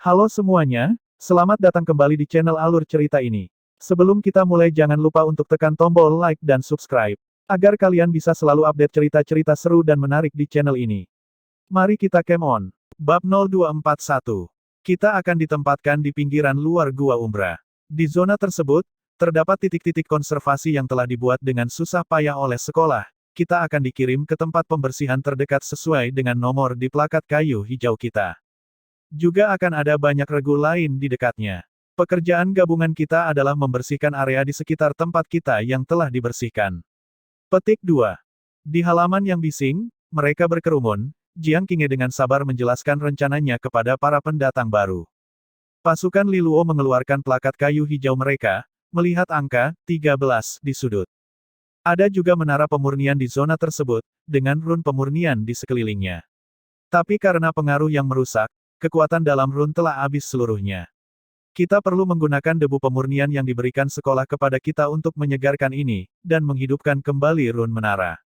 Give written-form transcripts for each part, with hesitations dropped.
Halo semuanya, selamat datang kembali di channel Alur Cerita ini. Sebelum kita mulai jangan lupa untuk tekan tombol like dan subscribe, agar kalian bisa selalu update cerita-cerita seru dan menarik di channel ini. Mari kita game on. Bab 0241. Kita akan ditempatkan di pinggiran luar Gua Umbra. Di zona tersebut, terdapat titik-titik konservasi yang telah dibuat dengan susah payah oleh sekolah. Kita akan dikirim ke tempat pembersihan terdekat sesuai dengan nomor di plakat kayu hijau kita. Juga akan ada banyak regu lain di dekatnya. Pekerjaan gabungan kita adalah membersihkan area di sekitar tempat kita yang telah dibersihkan. Petik 2. Di halaman yang bising, mereka berkerumun, Jiang Qinghe dengan sabar menjelaskan rencananya kepada para pendatang baru. Pasukan Li Luo mengeluarkan plakat kayu hijau mereka, melihat angka 13 di sudut. Ada juga menara pemurnian di zona tersebut, dengan run pemurnian di sekelilingnya. Tapi karena pengaruh yang merusak, kekuatan dalam run telah habis seluruhnya. Kita perlu menggunakan debu pemurnian yang diberikan sekolah kepada kita untuk menyegarkan ini, dan menghidupkan kembali run menara.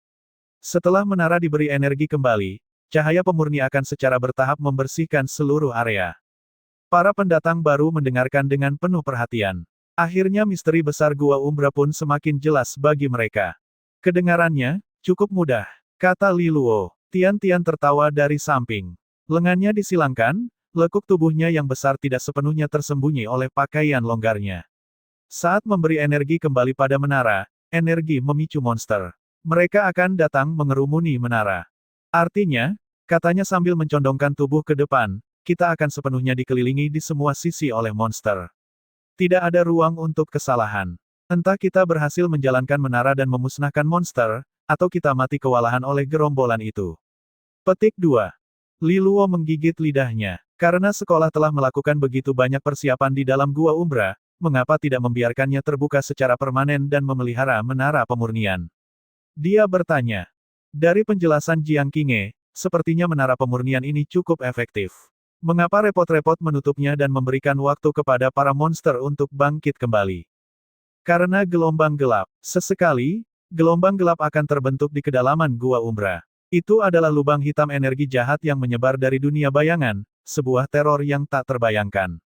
Setelah menara diberi energi kembali, cahaya pemurni akan secara bertahap membersihkan seluruh area. Para pendatang baru mendengarkan dengan penuh perhatian. Akhirnya misteri besar Gua Umbra pun semakin jelas bagi mereka. Kedengarannya, cukup mudah, kata Li Luo. Tian-Tian tertawa dari samping. Lengannya disilangkan, lekuk tubuhnya yang besar tidak sepenuhnya tersembunyi oleh pakaian longgarnya. Saat memberi energi kembali pada menara, energi memicu monster. Mereka akan datang mengerumuni menara. Artinya, katanya sambil mencondongkan tubuh ke depan, kita akan sepenuhnya dikelilingi di semua sisi oleh monster. Tidak ada ruang untuk kesalahan. Entah kita berhasil menjalankan menara dan memusnahkan monster, atau kita mati kewalahan oleh gerombolan itu. Petik 2. Li Luo menggigit lidahnya. Karena sekolah telah melakukan begitu banyak persiapan di dalam Gua Umbra, mengapa tidak membiarkannya terbuka secara permanen dan memelihara menara pemurnian? Dia bertanya. Dari penjelasan Jiang Qinghe, sepertinya menara pemurnian ini cukup efektif. Mengapa repot-repot menutupnya dan memberikan waktu kepada para monster untuk bangkit kembali? Karena gelombang gelap. Sesekali, gelombang gelap akan terbentuk di kedalaman Gua Umbra. Itu adalah lubang hitam energi jahat yang menyebar dari dunia bayangan, sebuah teror yang tak terbayangkan.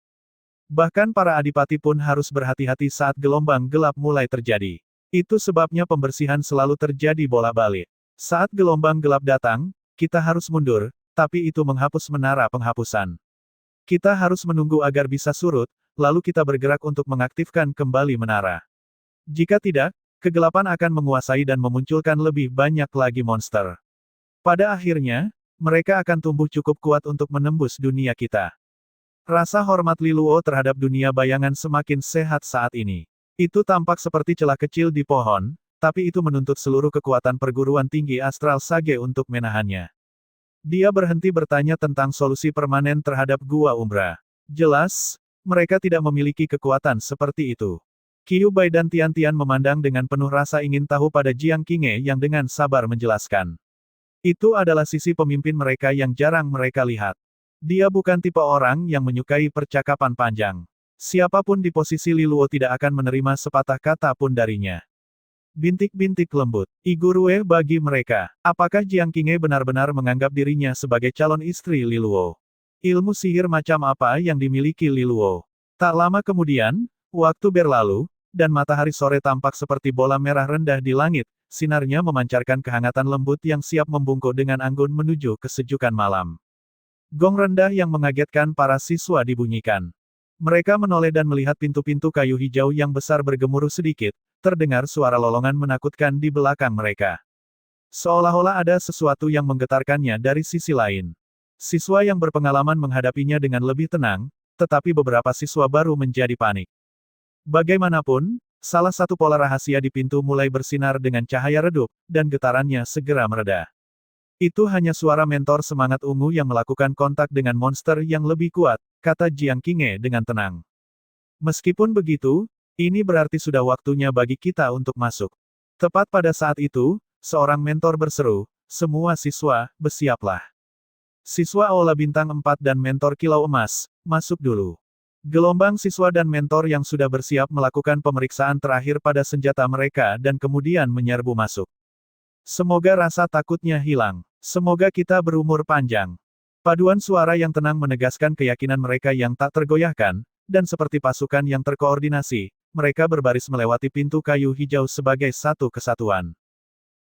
Bahkan para adipati pun harus berhati-hati saat gelombang gelap mulai terjadi. Itu sebabnya pembersihan selalu terjadi bolak-balik. Saat gelombang gelap datang, kita harus mundur, tapi itu menghapus menara penghapusan. Kita harus menunggu agar bisa surut, lalu kita bergerak untuk mengaktifkan kembali menara. Jika tidak, kegelapan akan menguasai dan memunculkan lebih banyak lagi monster. Pada akhirnya, mereka akan tumbuh cukup kuat untuk menembus dunia kita. Rasa hormat Li Luo terhadap dunia bayangan semakin sehat saat ini. Itu tampak seperti celah kecil di pohon, tapi itu menuntut seluruh kekuatan perguruan tinggi astral Sage untuk menahannya. Dia berhenti bertanya tentang solusi permanen terhadap Gua Umbra. Jelas, mereka tidak memiliki kekuatan seperti itu. Qiu Bai dan Tian-Tian memandang dengan penuh rasa ingin tahu pada Jiang Qinghe yang dengan sabar menjelaskan. Itu adalah sisi pemimpin mereka yang jarang mereka lihat. Dia bukan tipe orang yang menyukai percakapan panjang. Siapapun di posisi Li Luo tidak akan menerima sepatah kata pun darinya. Bintik-bintik lembut. Igurue bagi mereka. Apakah Jiang Qinghe benar-benar menganggap dirinya sebagai calon istri Li Luo? Ilmu sihir macam apa yang dimiliki Li Luo? Tak lama kemudian, waktu berlalu, dan matahari sore tampak seperti bola merah rendah di langit. Sinarnya memancarkan kehangatan lembut yang siap membungkuk dengan anggun menuju kesejukan malam. Gong rendah yang mengagetkan para siswa dibunyikan. Mereka menoleh dan melihat pintu-pintu kayu hijau yang besar bergemuruh sedikit, terdengar suara lolongan menakutkan di belakang mereka. Seolah-olah ada sesuatu yang menggetarkannya dari sisi lain. Siswa yang berpengalaman menghadapinya dengan lebih tenang, tetapi beberapa siswa baru menjadi panik. Bagaimanapun, salah satu pola rahasia di pintu mulai bersinar dengan cahaya redup, dan getarannya segera mereda. Itu hanya suara mentor semangat ungu yang melakukan kontak dengan monster yang lebih kuat, kata Jiang Qinghe dengan tenang. Meskipun begitu, ini berarti sudah waktunya bagi kita untuk masuk. Tepat pada saat itu, seorang mentor berseru, semua siswa, bersiaplah. Siswa Aula Bintang 4 dan mentor Kilau Emas, masuk dulu. Gelombang siswa dan mentor yang sudah bersiap melakukan pemeriksaan terakhir pada senjata mereka dan kemudian menyerbu masuk. Semoga rasa takutnya hilang. Semoga kita berumur panjang. Paduan suara yang tenang menegaskan keyakinan mereka yang tak tergoyahkan, dan seperti pasukan yang terkoordinasi, mereka berbaris melewati pintu kayu hijau sebagai satu kesatuan.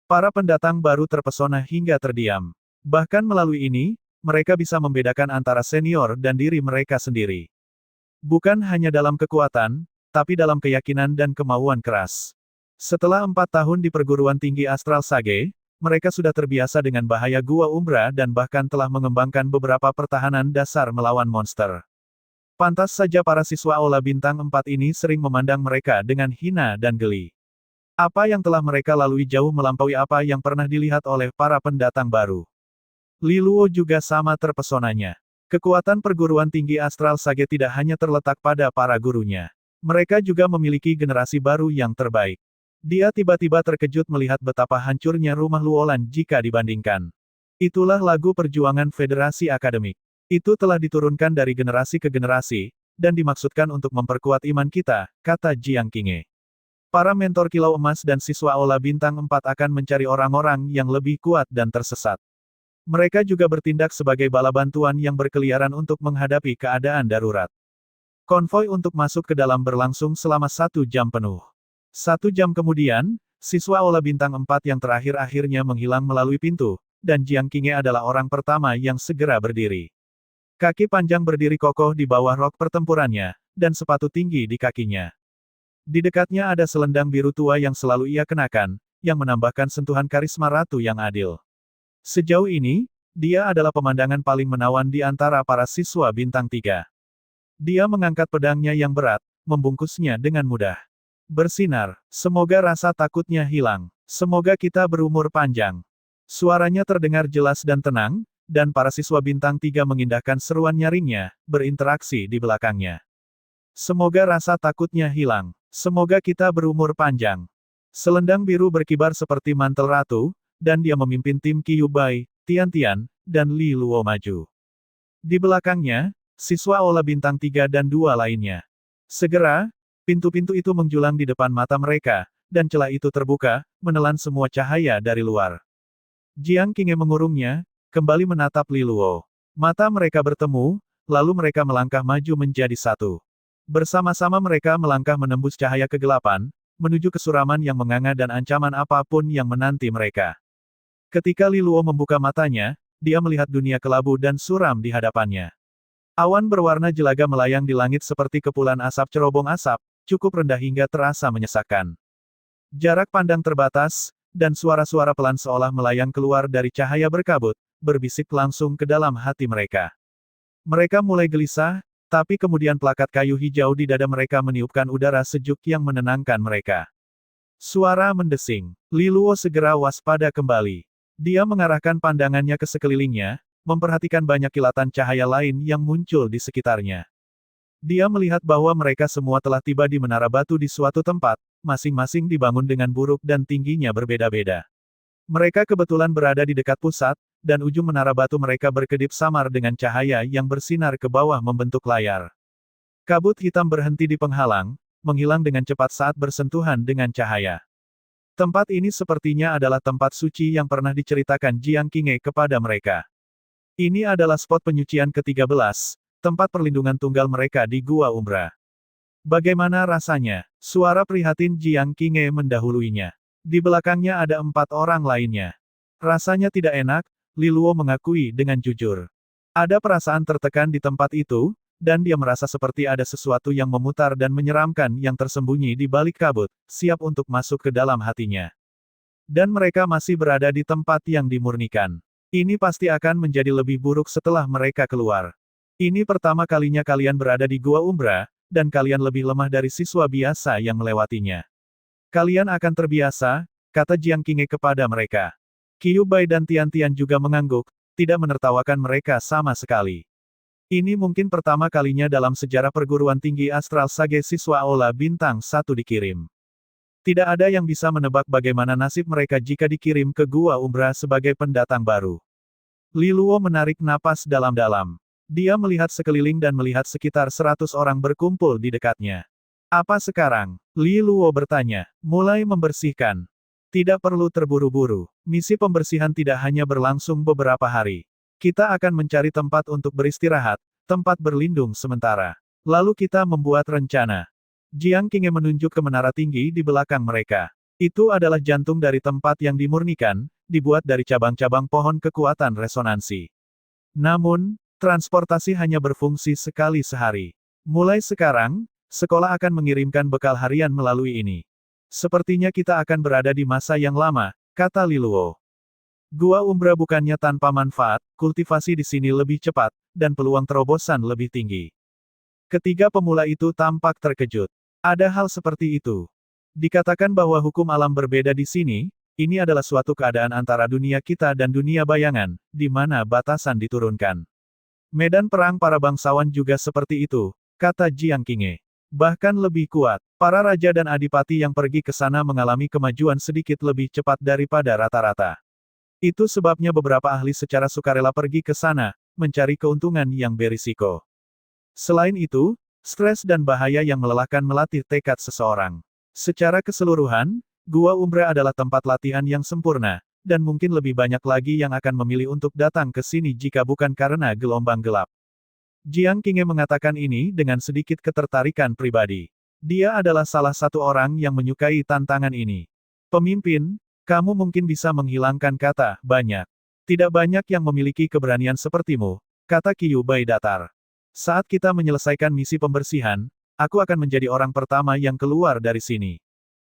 Para pendatang baru terpesona hingga terdiam. Bahkan melalui ini, mereka bisa membedakan antara senior dan diri mereka sendiri. Bukan hanya dalam kekuatan, tapi dalam keyakinan dan kemauan keras. Setelah 4 tahun di perguruan tinggi Astral Sage, mereka sudah terbiasa dengan bahaya Gua Umbra dan bahkan telah mengembangkan beberapa pertahanan dasar melawan monster. Pantas saja para siswa Aula Bintang 4 ini sering memandang mereka dengan hina dan geli. Apa yang telah mereka lalui jauh melampaui apa yang pernah dilihat oleh para pendatang baru. Li Luo juga sama terpesonanya. Kekuatan perguruan tinggi Astral Sage tidak hanya terletak pada para gurunya. Mereka juga memiliki generasi baru yang terbaik. Dia tiba-tiba terkejut melihat betapa hancurnya rumah Luolan jika dibandingkan. Itulah lagu perjuangan Federasi Akademik. Itu telah diturunkan dari generasi ke generasi, dan dimaksudkan untuk memperkuat iman kita, kata Jiang Qinghe. Para mentor Kilau Emas dan siswa Aula Bintang 4 akan mencari orang-orang yang lebih kuat dan tersesat. Mereka juga bertindak sebagai bala bantuan yang berkeliaran untuk menghadapi keadaan darurat. Konvoi untuk masuk ke dalam berlangsung selama 1 jam penuh. 1 jam kemudian, siswa Aula Bintang 4 yang terakhir akhirnya menghilang melalui pintu, dan Jiang Qinghe adalah orang pertama yang segera berdiri. Kaki panjang berdiri kokoh di bawah rok pertempurannya, dan sepatu tinggi di kakinya. Di dekatnya ada selendang biru tua yang selalu ia kenakan, yang menambahkan sentuhan karisma ratu yang adil. Sejauh ini, dia adalah pemandangan paling menawan di antara para siswa bintang 3. Dia mengangkat pedangnya yang berat, membungkusnya dengan mudah. Bersinar, semoga rasa takutnya hilang. Semoga kita berumur panjang. Suaranya terdengar jelas dan tenang, dan para siswa bintang 3 mengindahkan seruan nyaringnya, berinteraksi di belakangnya. Semoga rasa takutnya hilang. Semoga kita berumur panjang. Selendang biru berkibar seperti mantel ratu, dan dia memimpin tim Qiyu Bai, Tian Tian, dan Li Luo maju. Di belakangnya, siswa Aula Bintang 3 dan 2 lainnya. Segera, pintu-pintu itu menjulang di depan mata mereka, dan celah itu terbuka, menelan semua cahaya dari luar. Jiang Qinghe mengurungnya, kembali menatap Li Luo. Mata mereka bertemu, lalu mereka melangkah maju menjadi satu. Bersama-sama mereka melangkah menembus cahaya kegelapan, menuju kesuraman yang menganga dan ancaman apapun yang menanti mereka. Ketika Li Luo membuka matanya, dia melihat dunia kelabu dan suram di hadapannya. Awan berwarna jelaga melayang di langit seperti kepulan asap cerobong asap, cukup rendah hingga terasa menyesakkan. Jarak pandang terbatas, dan suara-suara pelan seolah melayang keluar dari cahaya berkabut, berbisik langsung ke dalam hati mereka. Mereka mulai gelisah, tapi kemudian plakat kayu hijau di dada mereka meniupkan udara sejuk yang menenangkan mereka. Suara mendesing. Li Luo segera waspada kembali. Dia mengarahkan pandangannya ke sekelilingnya, memperhatikan banyak kilatan cahaya lain yang muncul di sekitarnya. Dia melihat bahwa mereka semua telah tiba di menara batu di suatu tempat, masing-masing dibangun dengan buruk dan tingginya berbeda-beda. Mereka kebetulan berada di dekat pusat, dan ujung menara batu mereka berkedip samar dengan cahaya yang bersinar ke bawah membentuk layar. Kabut hitam berhenti di penghalang, menghilang dengan cepat saat bersentuhan dengan cahaya. Tempat ini sepertinya adalah tempat suci yang pernah diceritakan Jiang Qinghe kepada mereka. Ini adalah spot penyucian ke-13, tempat perlindungan tunggal mereka di Gua Umbra. Bagaimana rasanya? Suara prihatin Jiang Qinghe mendahuluinya. Di belakangnya ada 4 orang lainnya. Rasanya tidak enak, Li Luo mengakui dengan jujur. Ada perasaan tertekan di tempat itu, dan dia merasa seperti ada sesuatu yang memutar dan menyeramkan yang tersembunyi di balik kabut, siap untuk masuk ke dalam hatinya. Dan mereka masih berada di tempat yang dimurnikan. Ini pasti akan menjadi lebih buruk setelah mereka keluar. Ini pertama kalinya kalian berada di Gua Umbra, dan kalian lebih lemah dari siswa biasa yang melewatinya. Kalian akan terbiasa, kata Jiang Qinghe kepada mereka. Qiyu Bai dan Tian Tian juga mengangguk, tidak menertawakan mereka sama sekali. Ini mungkin pertama kalinya dalam sejarah perguruan tinggi Astral Sage siswa Aula Bintang 1 dikirim. Tidak ada yang bisa menebak bagaimana nasib mereka jika dikirim ke Gua Umbra sebagai pendatang baru. Li Luo menarik napas dalam-dalam. Dia melihat sekeliling dan melihat sekitar 100 orang berkumpul di dekatnya. Apa sekarang? Li Luo bertanya. Mulai membersihkan. Tidak perlu terburu-buru. Misi pembersihan tidak hanya berlangsung beberapa hari. Kita akan mencari tempat untuk beristirahat, tempat berlindung sementara. Lalu kita membuat rencana. Jiang Qinghe menunjuk ke menara tinggi di belakang mereka. Itu adalah jantung dari tempat yang dimurnikan, dibuat dari cabang-cabang pohon kekuatan resonansi. Namun, transportasi hanya berfungsi sekali sehari. Mulai sekarang, sekolah akan mengirimkan bekal harian melalui ini. Sepertinya kita akan berada di masa yang lama, kata Liluo. Gua Umbra bukannya tanpa manfaat, kultivasi di sini lebih cepat, dan peluang terobosan lebih tinggi. Ketiga pemula itu tampak terkejut. Ada hal seperti itu. Dikatakan bahwa hukum alam berbeda di sini, ini adalah suatu keadaan antara dunia kita dan dunia bayangan, di mana batasan diturunkan. Medan perang para bangsawan juga seperti itu, kata Jiang Qinghe. Bahkan lebih kuat, para raja dan adipati yang pergi ke sana mengalami kemajuan sedikit lebih cepat daripada rata-rata. Itu sebabnya beberapa ahli secara sukarela pergi ke sana, mencari keuntungan yang berisiko. Selain itu, stres dan bahaya yang melelahkan melatih tekad seseorang. Secara keseluruhan, Gua Umbra adalah tempat latihan yang sempurna, dan mungkin lebih banyak lagi yang akan memilih untuk datang ke sini jika bukan karena gelombang gelap. Jiang Qinghe mengatakan ini dengan sedikit ketertarikan pribadi. Dia adalah salah satu orang yang menyukai tantangan ini. Pemimpin, kamu mungkin bisa menghilangkan kata banyak. Tidak banyak yang memiliki keberanian sepertimu, kata Qiyu Bai datar. Saat kita menyelesaikan misi pembersihan, aku akan menjadi orang pertama yang keluar dari sini.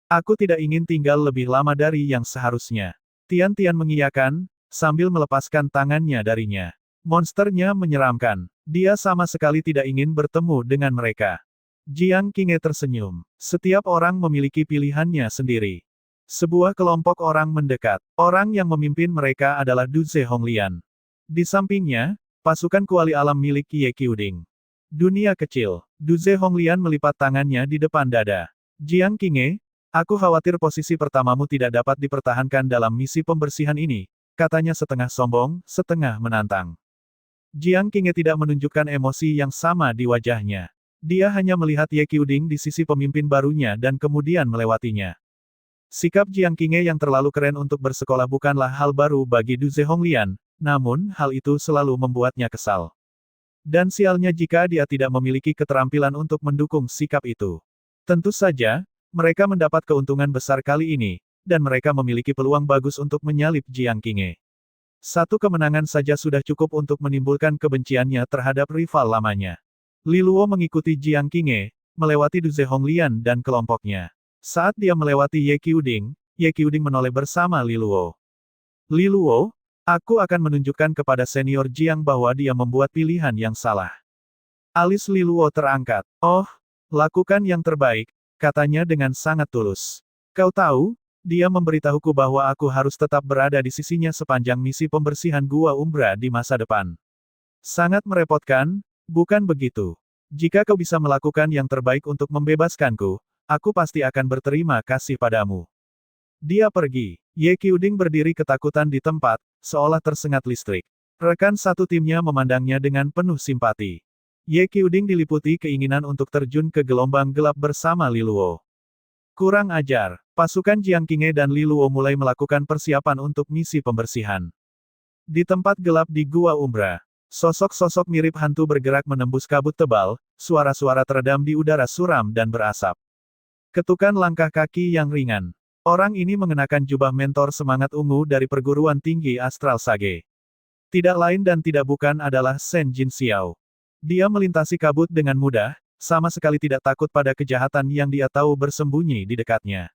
Aku tidak ingin tinggal lebih lama dari yang seharusnya. Tian-Tian mengiyakan, sambil melepaskan tangannya darinya. Monsternya menyeramkan. Dia sama sekali tidak ingin bertemu dengan mereka. Jiang Qinghe tersenyum. Setiap orang memiliki pilihannya sendiri. Sebuah kelompok orang mendekat. Orang yang memimpin mereka adalah Du Ze Honglian. Di sampingnya, pasukan kuali alam milik Ye Qiuding. Dunia kecil. Du Ze Honglian melipat tangannya di depan dada. Jiang Qinghe, aku khawatir posisi pertamamu tidak dapat dipertahankan dalam misi pembersihan ini, katanya setengah sombong, setengah menantang. Jiang Qinghe tidak menunjukkan emosi yang sama di wajahnya. Dia hanya melihat Ye Qiuding di sisi pemimpin barunya dan kemudian melewatinya. Sikap Jiang Qinghe yang terlalu keren untuk bersekolah bukanlah hal baru bagi Du Ze Honglian, namun hal itu selalu membuatnya kesal. Dan sialnya jika dia tidak memiliki keterampilan untuk mendukung sikap itu. Tentu saja, mereka mendapat keuntungan besar kali ini, dan mereka memiliki peluang bagus untuk menyalip Jiang Qinghe. Satu kemenangan saja sudah cukup untuk menimbulkan kebenciannya terhadap rival lamanya. Liluo mengikuti Jiang Qinghe, melewati Du Ze Honglian dan kelompoknya. Saat dia melewati Ye Qiuding menoleh bersama Liluo. Liluo, aku akan menunjukkan kepada senior Jiang bahwa dia membuat pilihan yang salah. Alis Liluo terangkat. Oh, lakukan yang terbaik, katanya dengan sangat tulus. Kau tahu, dia memberitahuku bahwa aku harus tetap berada di sisinya sepanjang misi pembersihan Gua Umbra di masa depan. Sangat merepotkan, bukan begitu? Jika kau bisa melakukan yang terbaik untuk membebaskanku, aku pasti akan berterima kasih padamu. Dia pergi. Ye Qiuding berdiri ketakutan di tempat, seolah tersengat listrik. Rekan satu timnya memandangnya dengan penuh simpati. Ye Qiuding diliputi keinginan untuk terjun ke gelombang gelap bersama Liluo. Kurang ajar. Pasukan Jiang Qinghe dan Liluo mulai melakukan persiapan untuk misi pembersihan. Di tempat gelap di Gua Umbra, sosok-sosok mirip hantu bergerak menembus kabut tebal, suara-suara teredam di udara suram dan berasap. Ketukan langkah kaki yang ringan. Orang ini mengenakan jubah mentor semangat ungu dari perguruan tinggi Astral Sage. Tidak lain dan tidak bukan adalah Shen Jinxiao. Dia melintasi kabut dengan mudah, sama sekali tidak takut pada kejahatan yang dia tahu bersembunyi di dekatnya.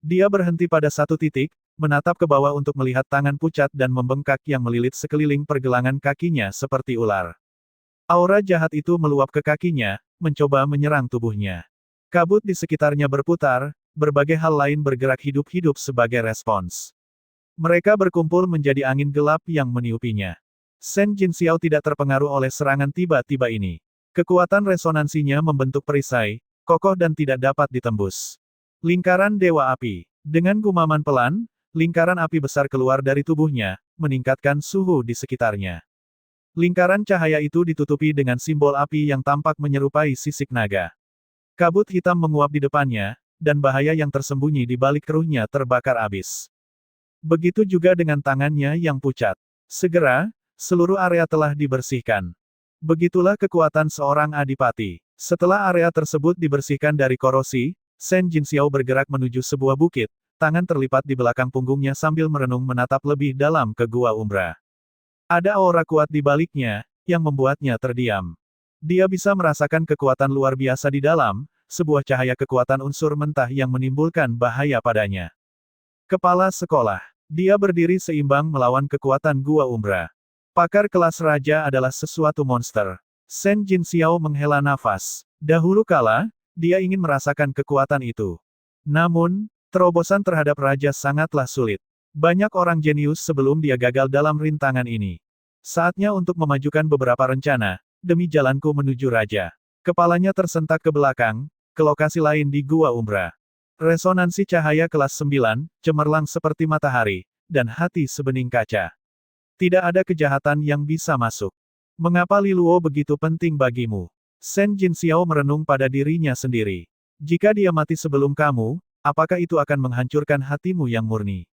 Dia berhenti pada satu titik, menatap ke bawah untuk melihat tangan pucat dan membengkak yang melilit sekeliling pergelangan kakinya seperti ular. Aura jahat itu meluap ke kakinya, mencoba menyerang tubuhnya. Kabut di sekitarnya berputar, berbagai hal lain bergerak hidup-hidup sebagai respons. Mereka berkumpul menjadi angin gelap yang meniupinya. Shen Jinxiao tidak terpengaruh oleh serangan tiba-tiba ini. Kekuatan resonansinya membentuk perisai, kokoh dan tidak dapat ditembus. Lingkaran Dewa Api. Dengan gumaman pelan, lingkaran api besar keluar dari tubuhnya, meningkatkan suhu di sekitarnya. Lingkaran cahaya itu ditutupi dengan simbol api yang tampak menyerupai sisik naga. Kabut hitam menguap di depannya, dan bahaya yang tersembunyi di balik keruhnya terbakar abis. Begitu juga dengan tangannya yang pucat. Segera, seluruh area telah dibersihkan. Begitulah kekuatan seorang adipati. Setelah area tersebut dibersihkan dari korosi, Shen Jinxiao bergerak menuju sebuah bukit, tangan terlipat di belakang punggungnya sambil merenung menatap lebih dalam ke Gua Umbra. Ada aura kuat di baliknya, yang membuatnya terdiam. Dia bisa merasakan kekuatan luar biasa di dalam, sebuah cahaya kekuatan unsur mentah yang menimbulkan bahaya padanya. Kepala sekolah. Dia berdiri seimbang melawan kekuatan Gua Umbra. Pakar kelas raja adalah sesuatu monster. Shen Jinxiao menghela nafas. Dahulu kala, dia ingin merasakan kekuatan itu. Namun, terobosan terhadap raja sangatlah sulit. Banyak orang jenius sebelum dia gagal dalam rintangan ini. Saatnya untuk memajukan beberapa rencana, demi jalanku menuju raja. Kepalanya tersentak ke belakang, ke lokasi lain di Gua Umbra. Resonansi cahaya kelas 9, cemerlang seperti matahari, dan hati sebening kaca. Tidak ada kejahatan yang bisa masuk. Mengapa Li Luo begitu penting bagimu? Shen Jinxiao merenung pada dirinya sendiri. Jika dia mati sebelum kamu, apakah itu akan menghancurkan hatimu yang murni?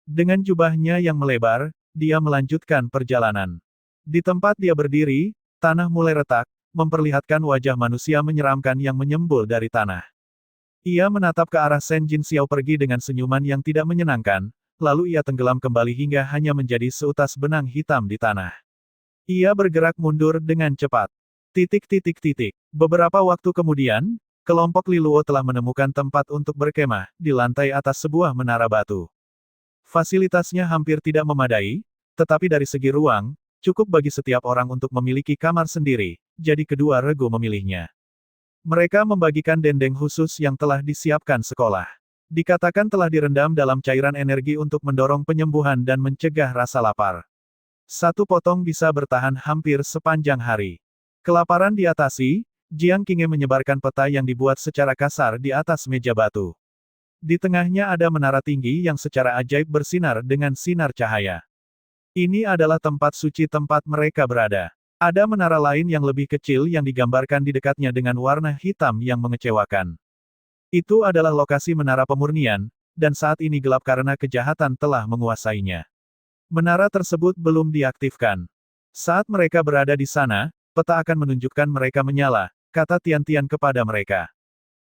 Dengan jubahnya yang melebar, dia melanjutkan perjalanan. Di tempat dia berdiri, tanah mulai retak, memperlihatkan wajah manusia menyeramkan yang menyembul dari tanah. Ia menatap ke arah Shen Jinxiao pergi dengan senyuman yang tidak menyenangkan, lalu ia tenggelam kembali hingga hanya menjadi seutas benang hitam di tanah. Ia bergerak mundur dengan cepat. Beberapa waktu kemudian, kelompok Li Luo telah menemukan tempat untuk berkemah, di lantai atas sebuah menara batu. Fasilitasnya hampir tidak memadai, tetapi dari segi ruang, cukup bagi setiap orang untuk memiliki kamar sendiri, jadi kedua regu memilihnya. Mereka membagikan dendeng khusus yang telah disiapkan sekolah. Dikatakan telah direndam dalam cairan energi untuk mendorong penyembuhan dan mencegah rasa lapar. Satu potong bisa bertahan hampir sepanjang hari. Kelaparan diatasi, Jiang Qinghe menyebarkan peta yang dibuat secara kasar di atas meja batu. Di tengahnya ada menara tinggi yang secara ajaib bersinar dengan sinar cahaya. Ini adalah tempat suci tempat mereka berada. Ada menara lain yang lebih kecil yang digambarkan di dekatnya dengan warna hitam yang mengecewakan. Itu adalah lokasi menara pemurnian, dan saat ini gelap karena kejahatan telah menguasainya. Menara tersebut belum diaktifkan. Saat mereka berada di sana, peta akan menunjukkan mereka menyala, kata Tian-Tian kepada mereka.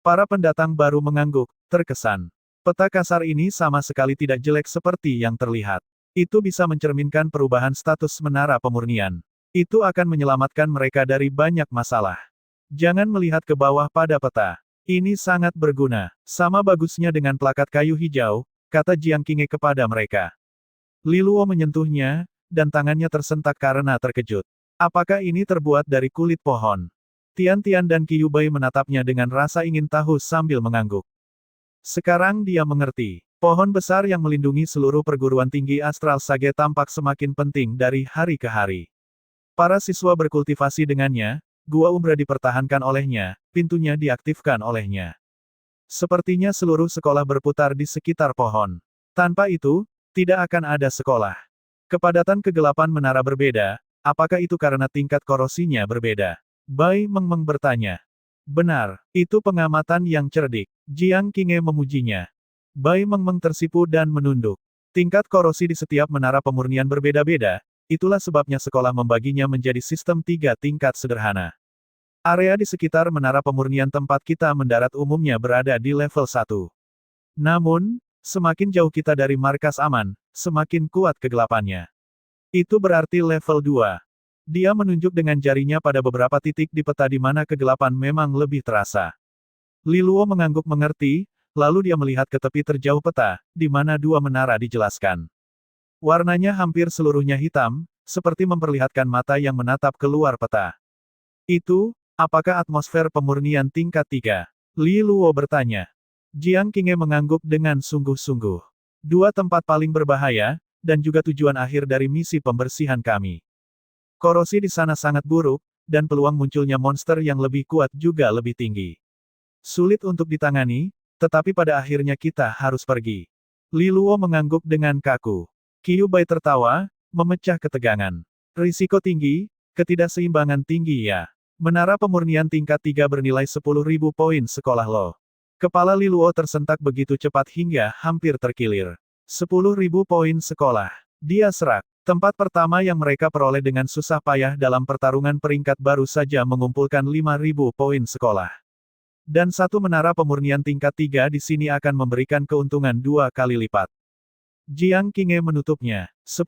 Para pendatang baru mengangguk, terkesan. Peta kasar ini sama sekali tidak jelek seperti yang terlihat. Itu bisa mencerminkan perubahan status menara pemurnian. Itu akan menyelamatkan mereka dari banyak masalah. Jangan melihat ke bawah pada peta. Ini sangat berguna. Sama bagusnya dengan plakat kayu hijau, kata Jiang Qinghe kepada mereka. Li Luo menyentuhnya, dan tangannya tersentak karena terkejut. Apakah ini terbuat dari kulit pohon? Tian-Tian dan Qiu Bai menatapnya dengan rasa ingin tahu sambil mengangguk. Sekarang dia mengerti. Pohon besar yang melindungi seluruh perguruan tinggi Astral Sage tampak semakin penting dari hari ke hari. Para siswa berkultivasi dengannya, Gua Umbra dipertahankan olehnya, pintunya diaktifkan olehnya. Sepertinya seluruh sekolah berputar di sekitar pohon. Tanpa itu, tidak akan ada sekolah. Kepadatan kegelapan menara berbeda, apakah itu karena tingkat korosinya berbeda? Bai Mengmeng bertanya. Benar, itu pengamatan yang cerdik. Jiang Qinghe memujinya. Bai Mengmeng tersipu dan menunduk. Tingkat korosi di setiap menara pemurnian berbeda-beda, itulah sebabnya sekolah membaginya menjadi sistem 3 tingkat sederhana. Area di sekitar menara pemurnian tempat kita mendarat umumnya berada di level 1. Namun, semakin jauh kita dari markas aman, semakin kuat kegelapannya. Itu berarti level 2. Dia menunjuk dengan jarinya pada beberapa titik di peta di mana kegelapan memang lebih terasa. Li Luo mengangguk mengerti, lalu dia melihat ke tepi terjauh peta, di mana 2 menara dijelaskan. Warnanya hampir seluruhnya hitam, seperti memperlihatkan mata yang menatap keluar peta. Itu, apakah atmosfer pemurnian tingkat 3? Li Luo bertanya. Jiang Qinghe mengangguk dengan sungguh-sungguh. 2 tempat paling berbahaya, dan juga tujuan akhir dari misi pembersihan kami. Korosi di sana sangat buruk, dan peluang munculnya monster yang lebih kuat juga lebih tinggi. Sulit untuk ditangani, tetapi pada akhirnya kita harus pergi. Li Luo mengangguk dengan kaku. Qiu Bai tertawa, memecah ketegangan. Risiko tinggi, ketidakseimbangan tinggi ya. Menara pemurnian tingkat 3 bernilai 10.000 poin sekolah lo. Kepala Li Luo tersentak begitu cepat hingga hampir terkilir. 10.000 poin sekolah. Dia serak. Tempat pertama yang mereka peroleh dengan susah payah dalam pertarungan peringkat baru saja mengumpulkan 5.000 poin sekolah. Dan satu menara pemurnian tingkat 3 di sini akan memberikan keuntungan 2 kali lipat. Jiang Qinghe menutupnya. 10.000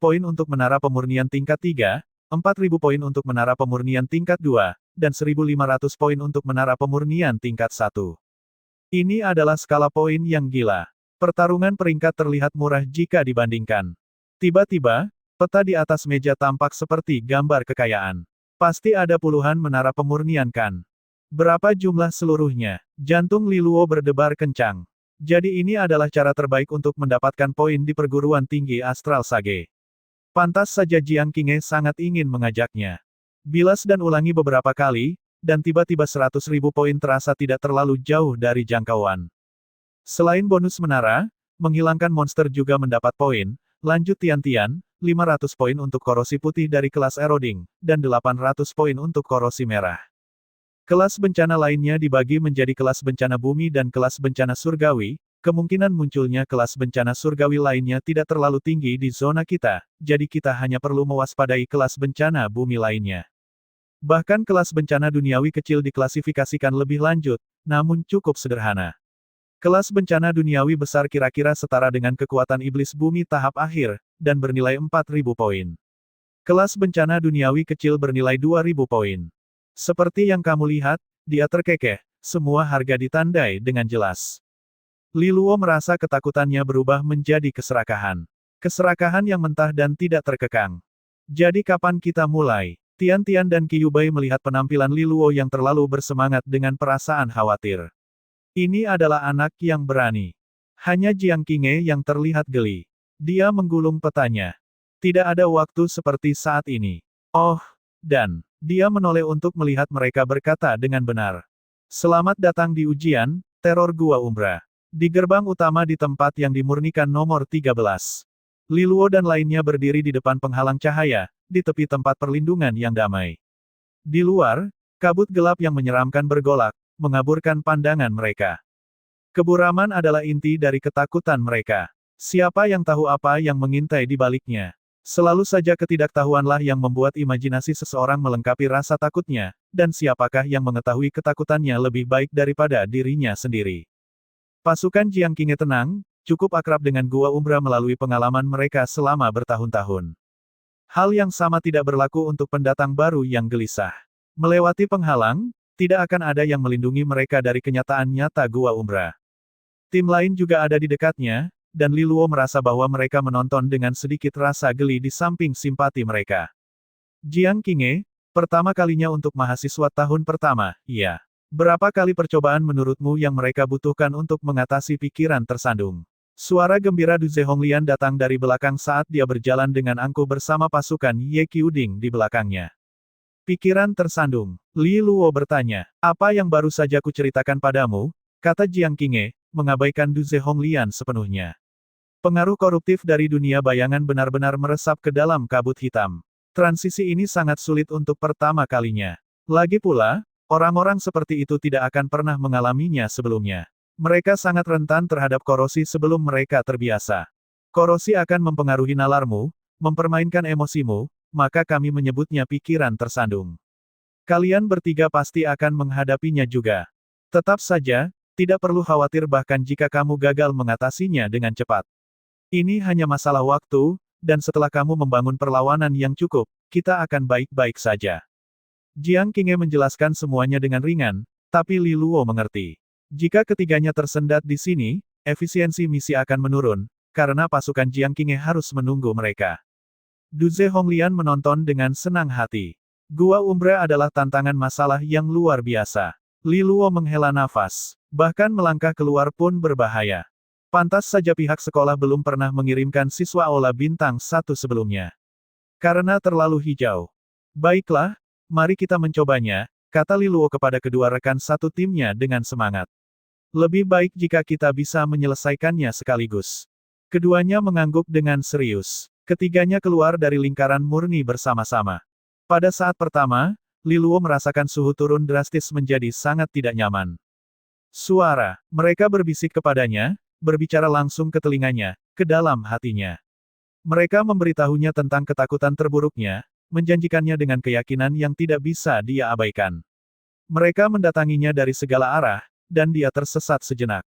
poin untuk menara pemurnian tingkat 3, 4.000 poin untuk menara pemurnian tingkat 2, dan 1.500 poin untuk menara pemurnian tingkat 1. Ini adalah skala poin yang gila. Pertarungan peringkat terlihat murah jika dibandingkan. Tiba-tiba, peta di atas meja tampak seperti gambar kekayaan. Pasti ada puluhan menara pemurnian kan? Berapa jumlah seluruhnya? Jantung Li Luo berdebar kencang. Jadi ini adalah cara terbaik untuk mendapatkan poin di perguruan tinggi Astral Sage. Pantas saja Jiang Qinghe sangat ingin mengajaknya. Bilas dan ulangi beberapa kali, dan tiba-tiba 100.000 poin terasa tidak terlalu jauh dari jangkauan. Selain bonus menara, menghilangkan monster juga mendapat poin. Lanjut Tian-Tian, 500 poin untuk korosi putih dari kelas eroding, dan 800 poin untuk korosi merah. Kelas bencana lainnya dibagi menjadi kelas bencana bumi dan kelas bencana surgawi. Kemungkinan munculnya kelas bencana surgawi lainnya tidak terlalu tinggi di zona kita, jadi kita hanya perlu mewaspadai kelas bencana bumi lainnya. Bahkan kelas bencana duniawi kecil diklasifikasikan lebih lanjut, namun cukup sederhana. Kelas bencana duniawi besar kira-kira setara dengan kekuatan iblis bumi tahap akhir, dan bernilai 4.000 poin. Kelas bencana duniawi kecil bernilai 2.000 poin. Seperti yang kamu lihat, dia terkekeh, semua harga ditandai dengan jelas. Li Luo merasa ketakutannya berubah menjadi keserakahan. Keserakahan yang mentah dan tidak terkekang. Jadi kapan kita mulai? Tian-Tian dan Qiu Bai melihat penampilan Li Luo yang terlalu bersemangat dengan perasaan khawatir. Ini adalah anak yang berani. Hanya Jiang Qinghe yang terlihat geli. Dia menggulung petanya. Tidak ada waktu seperti saat ini. Oh, dan dia menoleh untuk melihat mereka berkata dengan benar. Selamat datang di ujian, teror Gua Umbra. Di gerbang utama di tempat yang dimurnikan nomor 13. Li Luo dan lainnya berdiri di depan penghalang cahaya, di tepi tempat perlindungan yang damai. Di luar, kabut gelap yang menyeramkan bergolak, mengaburkan pandangan mereka. Keburaman adalah inti dari ketakutan mereka. Siapa yang tahu apa yang mengintai di baliknya? Selalu saja ketidaktahuanlah yang membuat imajinasi seseorang melengkapi rasa takutnya, dan siapakah yang mengetahui ketakutannya lebih baik daripada dirinya sendiri. Pasukan Jiang Qinghe tenang, cukup akrab dengan Gua Umbra melalui pengalaman mereka selama bertahun-tahun. Hal yang sama tidak berlaku untuk pendatang baru yang gelisah. Melewati penghalang, tidak akan ada yang melindungi mereka dari kenyataan nyata Gua Umbra. Tim lain juga ada di dekatnya, dan Li Luo merasa bahwa mereka menonton dengan sedikit rasa geli di samping simpati mereka. Jiang Qinghe, pertama kalinya untuk mahasiswa tahun pertama, iya. Berapa kali percobaan menurutmu yang mereka butuhkan untuk mengatasi pikiran tersandung? Suara gembira Du Zehonglian datang dari belakang saat dia berjalan dengan angkuh bersama pasukan Ye Qiuding di belakangnya. Pikiran tersandung. Li Luo bertanya, apa yang baru saja kuceritakan padamu, kata Jiang Qinghe, mengabaikan Du Zehonglian sepenuhnya. Pengaruh koruptif dari dunia bayangan benar-benar meresap ke dalam kabut hitam. Transisi ini sangat sulit untuk pertama kalinya. Lagi pula, orang-orang seperti itu tidak akan pernah mengalaminya sebelumnya. Mereka sangat rentan terhadap korosi sebelum mereka terbiasa. Korosi akan mempengaruhi nalarmu, mempermainkan emosimu, maka kami menyebutnya pikiran tersandung. Kalian bertiga pasti akan menghadapinya juga. Tetap saja, tidak perlu khawatir bahkan jika kamu gagal mengatasinya dengan cepat. Ini hanya masalah waktu, dan setelah kamu membangun perlawanan yang cukup, kita akan baik-baik saja. Jiang Qinghe menjelaskan semuanya dengan ringan, tapi Li Luo mengerti. Jika ketiganya tersendat di sini, efisiensi misi akan menurun, karena pasukan Jiang Qinghe harus menunggu mereka. Du Zehonglian menonton dengan senang hati. Gua Umbra adalah tantangan masalah yang luar biasa. Li Luo menghela nafas. Bahkan melangkah keluar pun berbahaya. Pantas saja pihak sekolah belum pernah mengirimkan siswa Aula Bintang 1 sebelumnya. Karena terlalu hijau. Baiklah, mari kita mencobanya, kata Li Luo kepada kedua rekan satu timnya dengan semangat. Lebih baik jika kita bisa menyelesaikannya sekaligus. Keduanya mengangguk dengan serius. Ketiganya keluar dari lingkaran murni bersama-sama. Pada saat pertama, Li Luo merasakan suhu turun drastis menjadi sangat tidak nyaman. Suara, mereka berbisik kepadanya, berbicara langsung ke telinganya, ke dalam hatinya. Mereka memberitahunya tentang ketakutan terburuknya, menjanjikannya dengan keyakinan yang tidak bisa dia abaikan. Mereka mendatanginya dari segala arah, dan dia tersesat sejenak.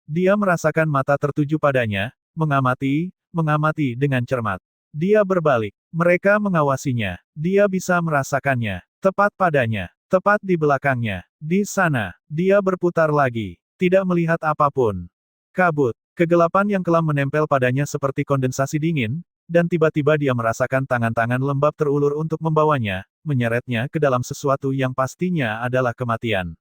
Dia merasakan mata tertuju padanya, mengamati dengan cermat. Dia berbalik. Mereka mengawasinya. Dia bisa merasakannya. Tepat padanya. Tepat di belakangnya. Di sana. Dia berputar lagi. Tidak melihat apapun. Kabut. Kegelapan yang kelam menempel padanya seperti kondensasi dingin, dan tiba-tiba dia merasakan tangan-tangan lembab terulur untuk membawanya, menyeretnya ke dalam sesuatu yang pastinya adalah kematian.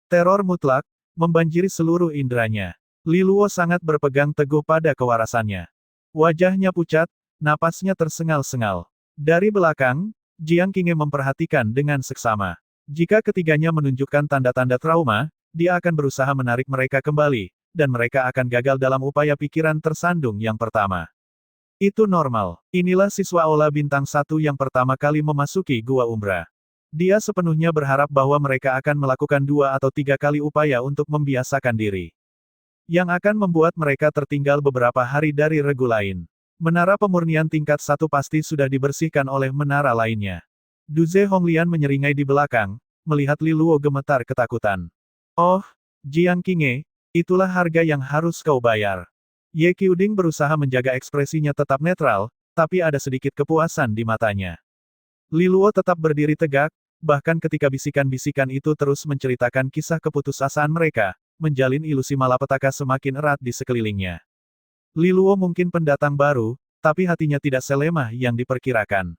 Teror mutlak, membanjiri seluruh inderanya. Li Luo sangat berpegang teguh pada kewarasannya. Wajahnya pucat, napasnya tersengal-sengal. Dari belakang, Jiang Qinghe memperhatikan dengan seksama. Jika ketiganya menunjukkan tanda-tanda trauma, dia akan berusaha menarik mereka kembali, dan mereka akan gagal dalam upaya pikiran tersandung yang pertama. Itu normal. Inilah siswa Aula Bintang 1 yang pertama kali memasuki Gua Umbra. Dia sepenuhnya berharap bahwa mereka akan melakukan 2 atau 3 kali upaya untuk membiasakan diri. Yang akan membuat mereka tertinggal beberapa hari dari regu lain. Menara pemurnian tingkat 1 pasti sudah dibersihkan oleh menara lainnya. Duze Honglian menyeringai di belakang, melihat Li Luo gemetar ketakutan. Oh, Jiang Qinghe, itulah harga yang harus kau bayar. Ye Qiuding berusaha menjaga ekspresinya tetap netral, tapi ada sedikit kepuasan di matanya. Li Luo tetap berdiri tegak, bahkan ketika bisikan-bisikan itu terus menceritakan kisah keputusasaan mereka, menjalin ilusi malapetaka semakin erat di sekelilingnya. Li Luo mungkin pendatang baru, tapi hatinya tidak selemah yang diperkirakan.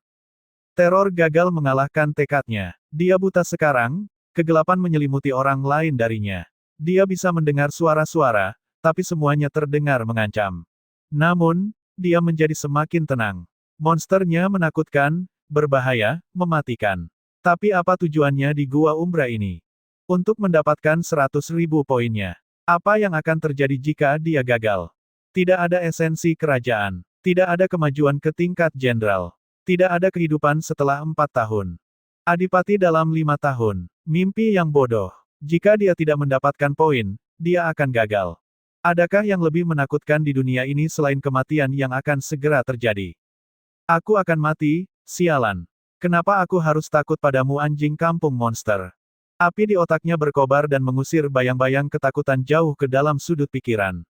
Teror gagal mengalahkan tekadnya. Dia buta sekarang, kegelapan menyelimuti orang lain darinya. Dia bisa mendengar suara-suara, tapi semuanya terdengar mengancam. Namun, dia menjadi semakin tenang. Monsternya menakutkan, berbahaya, mematikan. Tapi apa tujuannya di Gua Umbra ini? Untuk mendapatkan 100.000 poinnya. Apa yang akan terjadi jika dia gagal? Tidak ada esensi kerajaan. Tidak ada kemajuan ke tingkat jenderal. Tidak ada kehidupan setelah 4 tahun. Adipati dalam 5 tahun. Mimpi yang bodoh. Jika dia tidak mendapatkan poin, dia akan gagal. Adakah yang lebih menakutkan di dunia ini selain kematian yang akan segera terjadi? Aku akan mati, sialan. Kenapa aku harus takut padamu anjing kampung monster? Api di otaknya berkobar dan mengusir bayang-bayang ketakutan jauh ke dalam sudut pikiran.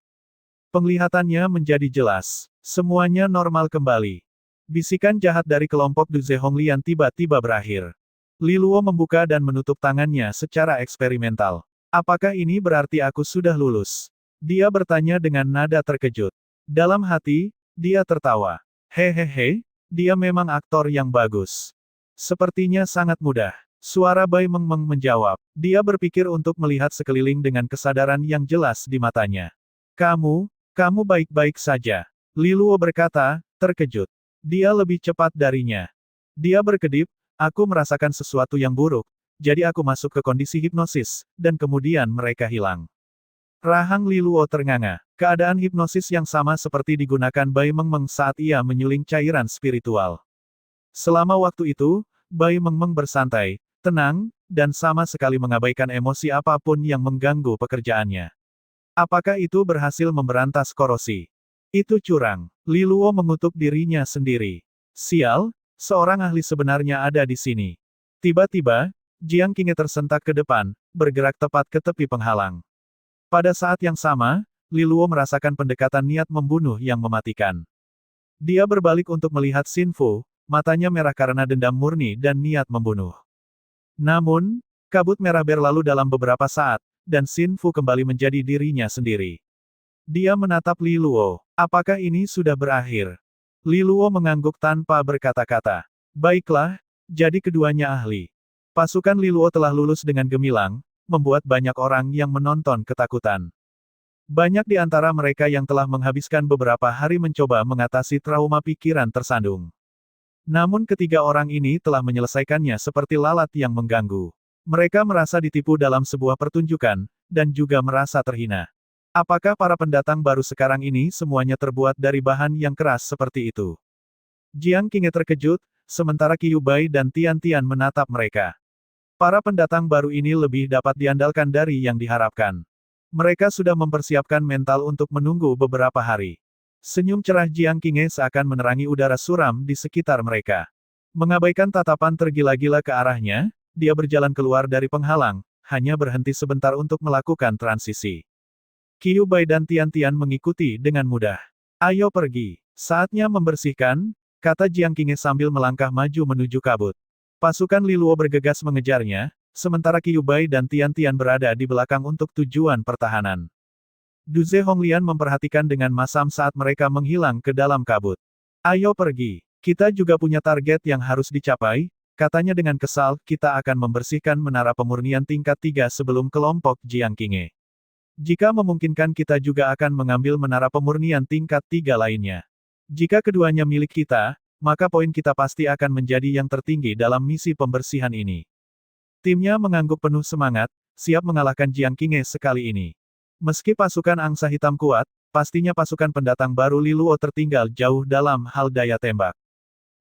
Penglihatannya menjadi jelas. Semuanya normal kembali. Bisikan jahat dari kelompok Duze Honglian tiba-tiba berakhir. Li Luo membuka dan menutup tangannya secara eksperimental. Apakah ini berarti aku sudah lulus? Dia bertanya dengan nada terkejut. Dalam hati, dia tertawa. Hehehe, dia memang aktor yang bagus. Sepertinya sangat mudah. Suara Bai Mengmeng menjawab. Dia berpikir untuk melihat sekeliling dengan kesadaran yang jelas di matanya. Kamu baik-baik saja. Li Luo berkata, terkejut. Dia lebih cepat darinya. Dia berkedip, aku merasakan sesuatu yang buruk, jadi aku masuk ke kondisi hipnosis, dan kemudian mereka hilang. Rahang Li Luo ternganga. Keadaan hipnosis yang sama seperti digunakan Bai Mengmeng saat ia menyuling cairan spiritual. Selama waktu itu, Bai Mengmeng bersantai, tenang, dan sama sekali mengabaikan emosi apapun yang mengganggu pekerjaannya. Apakah itu berhasil memberantas korosi? Itu curang. Li Luo mengutuk dirinya sendiri. Sial, seorang ahli sebenarnya ada di sini. Tiba-tiba, Jiang Qinghe tersentak ke depan, bergerak tepat ke tepi penghalang. Pada saat yang sama, Li Luo merasakan pendekatan niat membunuh yang mematikan. Dia berbalik untuk melihat Xin Fu, matanya merah karena dendam murni dan niat membunuh. Namun, kabut merah berlalu dalam beberapa saat, dan Xin Fu kembali menjadi dirinya sendiri. Dia menatap Li Luo. Apakah ini sudah berakhir? Li Luo mengangguk tanpa berkata-kata. Baiklah, jadi keduanya ahli. Pasukan Li Luo telah lulus dengan gemilang, membuat banyak orang yang menonton ketakutan. Banyak di antara mereka yang telah menghabiskan beberapa hari mencoba mengatasi trauma pikiran tersandung. Namun ketiga orang ini telah menyelesaikannya seperti lalat yang mengganggu. Mereka merasa ditipu dalam sebuah pertunjukan, dan juga merasa terhina. Apakah para pendatang baru sekarang ini semuanya terbuat dari bahan yang keras seperti itu? Jiang Qinghe terkejut, sementara Qiu Bai dan Tian Tian menatap mereka. Para pendatang baru ini lebih dapat diandalkan dari yang diharapkan. Mereka sudah mempersiapkan mental untuk menunggu beberapa hari. Senyum cerah Jiang Qinghe seakan menerangi udara suram di sekitar mereka. Mengabaikan tatapan tergila-gila ke arahnya, dia berjalan keluar dari penghalang, hanya berhenti sebentar untuk melakukan transisi. Qiu Bai dan Tian Tian mengikuti dengan mudah. Ayo pergi. Saatnya membersihkan, kata Jiang Qinghe sambil melangkah maju menuju kabut. Pasukan Li Luo bergegas mengejarnya, sementara Qiu Bai dan Tian Tian berada di belakang untuk tujuan pertahanan. Duze Honglian memperhatikan dengan masam saat mereka menghilang ke dalam kabut. Ayo pergi. Kita juga punya target yang harus dicapai, katanya dengan kesal, kita akan membersihkan menara pemurnian tingkat 3 sebelum kelompok Jiang Qinghe. Jika memungkinkan kita juga akan mengambil menara pemurnian tingkat 3 lainnya. Jika keduanya milik kita, maka poin kita pasti akan menjadi yang tertinggi dalam misi pembersihan ini. Timnya mengangguk penuh semangat, siap mengalahkan Jiang Qinghe sekali ini. Meski pasukan angsa hitam kuat, pastinya pasukan pendatang baru Li Luo tertinggal jauh dalam hal daya tembak.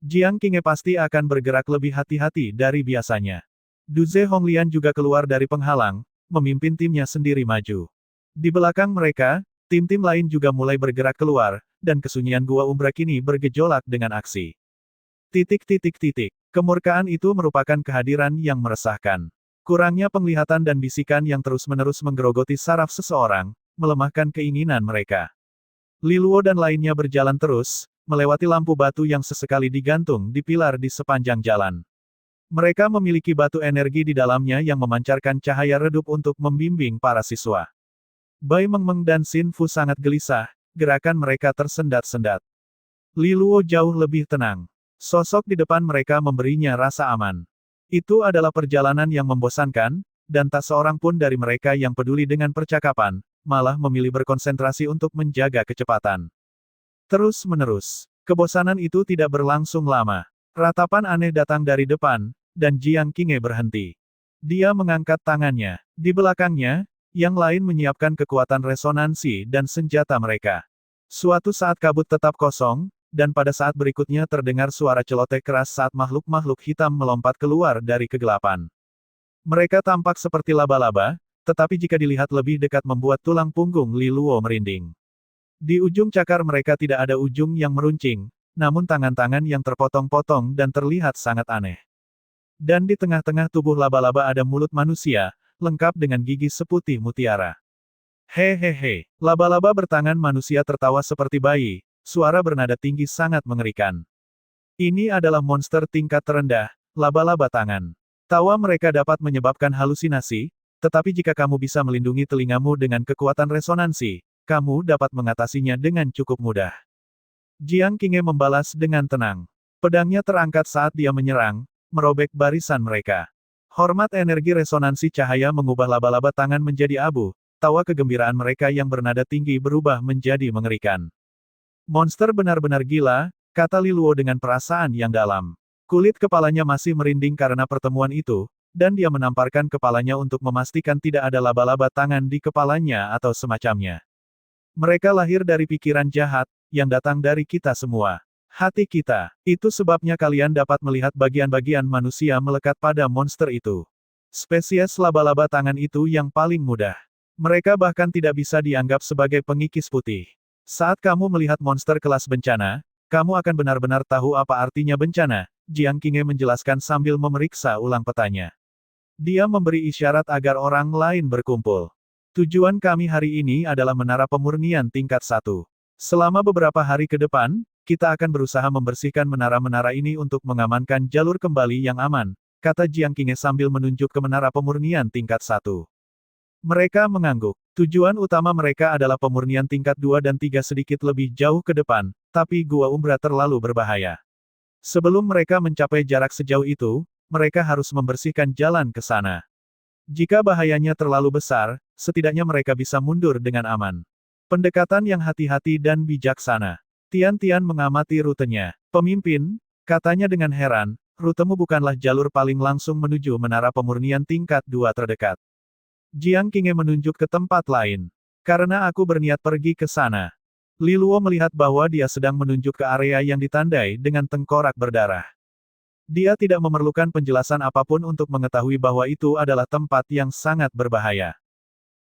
Jiang Qinghe pasti akan bergerak lebih hati-hati dari biasanya. Duze Honglian juga keluar dari penghalang, memimpin timnya sendiri maju. Di belakang mereka, tim-tim lain juga mulai bergerak keluar, dan kesunyian gua umbra kini bergejolak dengan aksi. Kemurkaan itu merupakan kehadiran yang meresahkan. Kurangnya penglihatan dan bisikan yang terus-menerus menggerogoti saraf seseorang, melemahkan keinginan mereka. Li Luo dan lainnya berjalan terus, melewati lampu batu yang sesekali digantung di pilar di sepanjang jalan. Mereka memiliki batu energi di dalamnya yang memancarkan cahaya redup untuk membimbing para siswa. Bai Mengmeng dan Xin Fu sangat gelisah, gerakan mereka tersendat-sendat. Li Luo jauh lebih tenang. Sosok di depan mereka memberinya rasa aman. Itu adalah perjalanan yang membosankan, dan tak seorang pun dari mereka yang peduli dengan percakapan, malah memilih berkonsentrasi untuk menjaga kecepatan. Terus-menerus, kebosanan itu tidak berlangsung lama. Ratapan aneh datang dari depan, dan Jiang Qinghe berhenti. Dia mengangkat tangannya. Di belakangnya, yang lain menyiapkan kekuatan resonansi dan senjata mereka. Suatu saat kabut tetap kosong, dan pada saat berikutnya terdengar suara celoteh keras saat makhluk-makhluk hitam melompat keluar dari kegelapan. Mereka tampak seperti laba-laba, tetapi jika dilihat lebih dekat membuat tulang punggung Li Luo merinding. Di ujung cakar mereka tidak ada ujung yang meruncing, namun tangan-tangan yang terpotong-potong dan terlihat sangat aneh. Dan di tengah-tengah tubuh laba-laba ada mulut manusia, lengkap dengan gigi seputih mutiara. Hehehe, laba-laba bertangan manusia tertawa seperti bayi, suara bernada tinggi sangat mengerikan. Ini adalah monster tingkat terendah, laba-laba tangan. Tawa mereka dapat menyebabkan halusinasi, tetapi jika kamu bisa melindungi telingamu dengan kekuatan resonansi, kamu dapat mengatasinya dengan cukup mudah. Jiang Qinghe membalas dengan tenang. Pedangnya terangkat saat dia menyerang, merobek barisan mereka. Hormat energi resonansi cahaya mengubah laba-laba tangan menjadi abu, tawa kegembiraan mereka yang bernada tinggi berubah menjadi mengerikan. Monster benar-benar gila, kata Li Luo dengan perasaan yang dalam. Kulit kepalanya masih merinding karena pertemuan itu, dan dia menamparkan kepalanya untuk memastikan tidak ada laba-laba tangan di kepalanya atau semacamnya. Mereka lahir dari pikiran jahat, yang datang dari kita semua. Hati kita. Itu sebabnya kalian dapat melihat bagian-bagian manusia melekat pada monster itu. Spesies laba-laba tangan itu yang paling mudah. Mereka bahkan tidak bisa dianggap sebagai pengikis putih. Saat kamu melihat monster kelas bencana, kamu akan benar-benar tahu apa artinya bencana, Jiang Qinghe menjelaskan sambil memeriksa ulang petanya. Dia memberi isyarat agar orang lain berkumpul. Tujuan kami hari ini adalah menara pemurnian tingkat 1. Selama beberapa hari ke depan, kita akan berusaha membersihkan menara-menara ini untuk mengamankan jalur kembali yang aman, kata Jiang Qinghe sambil menunjuk ke menara pemurnian tingkat 1. Mereka mengangguk. Tujuan utama mereka adalah pemurnian tingkat 2 dan 3 sedikit lebih jauh ke depan, tapi gua umbra terlalu berbahaya. Sebelum mereka mencapai jarak sejauh itu, mereka harus membersihkan jalan ke sana. Jika bahayanya terlalu besar, setidaknya mereka bisa mundur dengan aman. Pendekatan yang hati-hati dan bijaksana. Tian Tian mengamati rutenya. Pemimpin, katanya dengan heran, rutemu bukanlah jalur paling langsung menuju menara pemurnian tingkat 2 terdekat. Jiang Qinghe menunjuk ke tempat lain. Karena aku berniat pergi ke sana. Li Luo melihat bahwa dia sedang menunjuk ke area yang ditandai dengan tengkorak berdarah. Dia tidak memerlukan penjelasan apapun untuk mengetahui bahwa itu adalah tempat yang sangat berbahaya.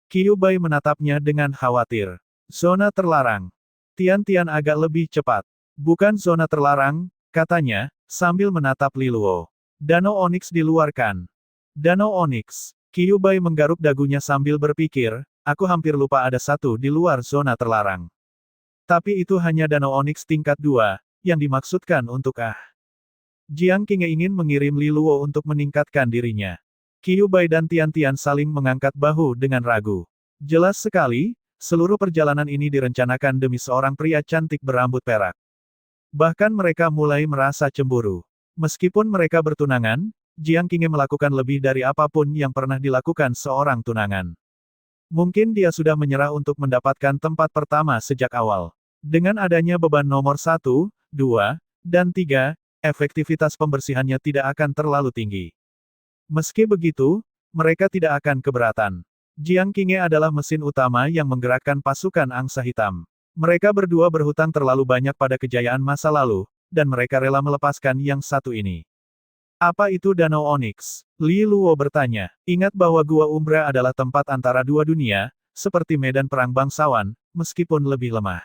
Qiu Bai menatapnya dengan khawatir. Zona terlarang. Tian-Tian agak lebih cepat. Bukan zona terlarang, katanya, sambil menatap Li Luo. Danau Onyx diluarkan. Danau Onyx. Qiu Bai menggaruk dagunya sambil berpikir, aku hampir lupa ada satu di luar zona terlarang. Tapi itu hanya Danau Onyx tingkat 2, yang dimaksudkan untuk Jiang Qingge ingin mengirim Li Luo untuk meningkatkan dirinya. Qiu Bai dan Tian-Tian saling mengangkat bahu dengan ragu. Jelas sekali, seluruh perjalanan ini direncanakan demi seorang pria cantik berambut perak. Bahkan mereka mulai merasa cemburu. Meskipun mereka bertunangan, Jiang Qingge melakukan lebih dari apapun yang pernah dilakukan seorang tunangan. Mungkin dia sudah menyerah untuk mendapatkan tempat pertama sejak awal. Dengan adanya beban nomor 1, 2, dan 3, efektivitas pembersihannya tidak akan terlalu tinggi. Meski begitu, mereka tidak akan keberatan. Jiang Qingge adalah mesin utama yang menggerakkan pasukan angsa hitam. Mereka berdua berhutang terlalu banyak pada kejayaan masa lalu, dan mereka rela melepaskan yang satu ini. Apa itu Danau Onyx? Li Luo bertanya. Ingat bahwa Gua Umbra adalah tempat antara dua dunia, seperti medan perang bangsawan, meskipun lebih lemah.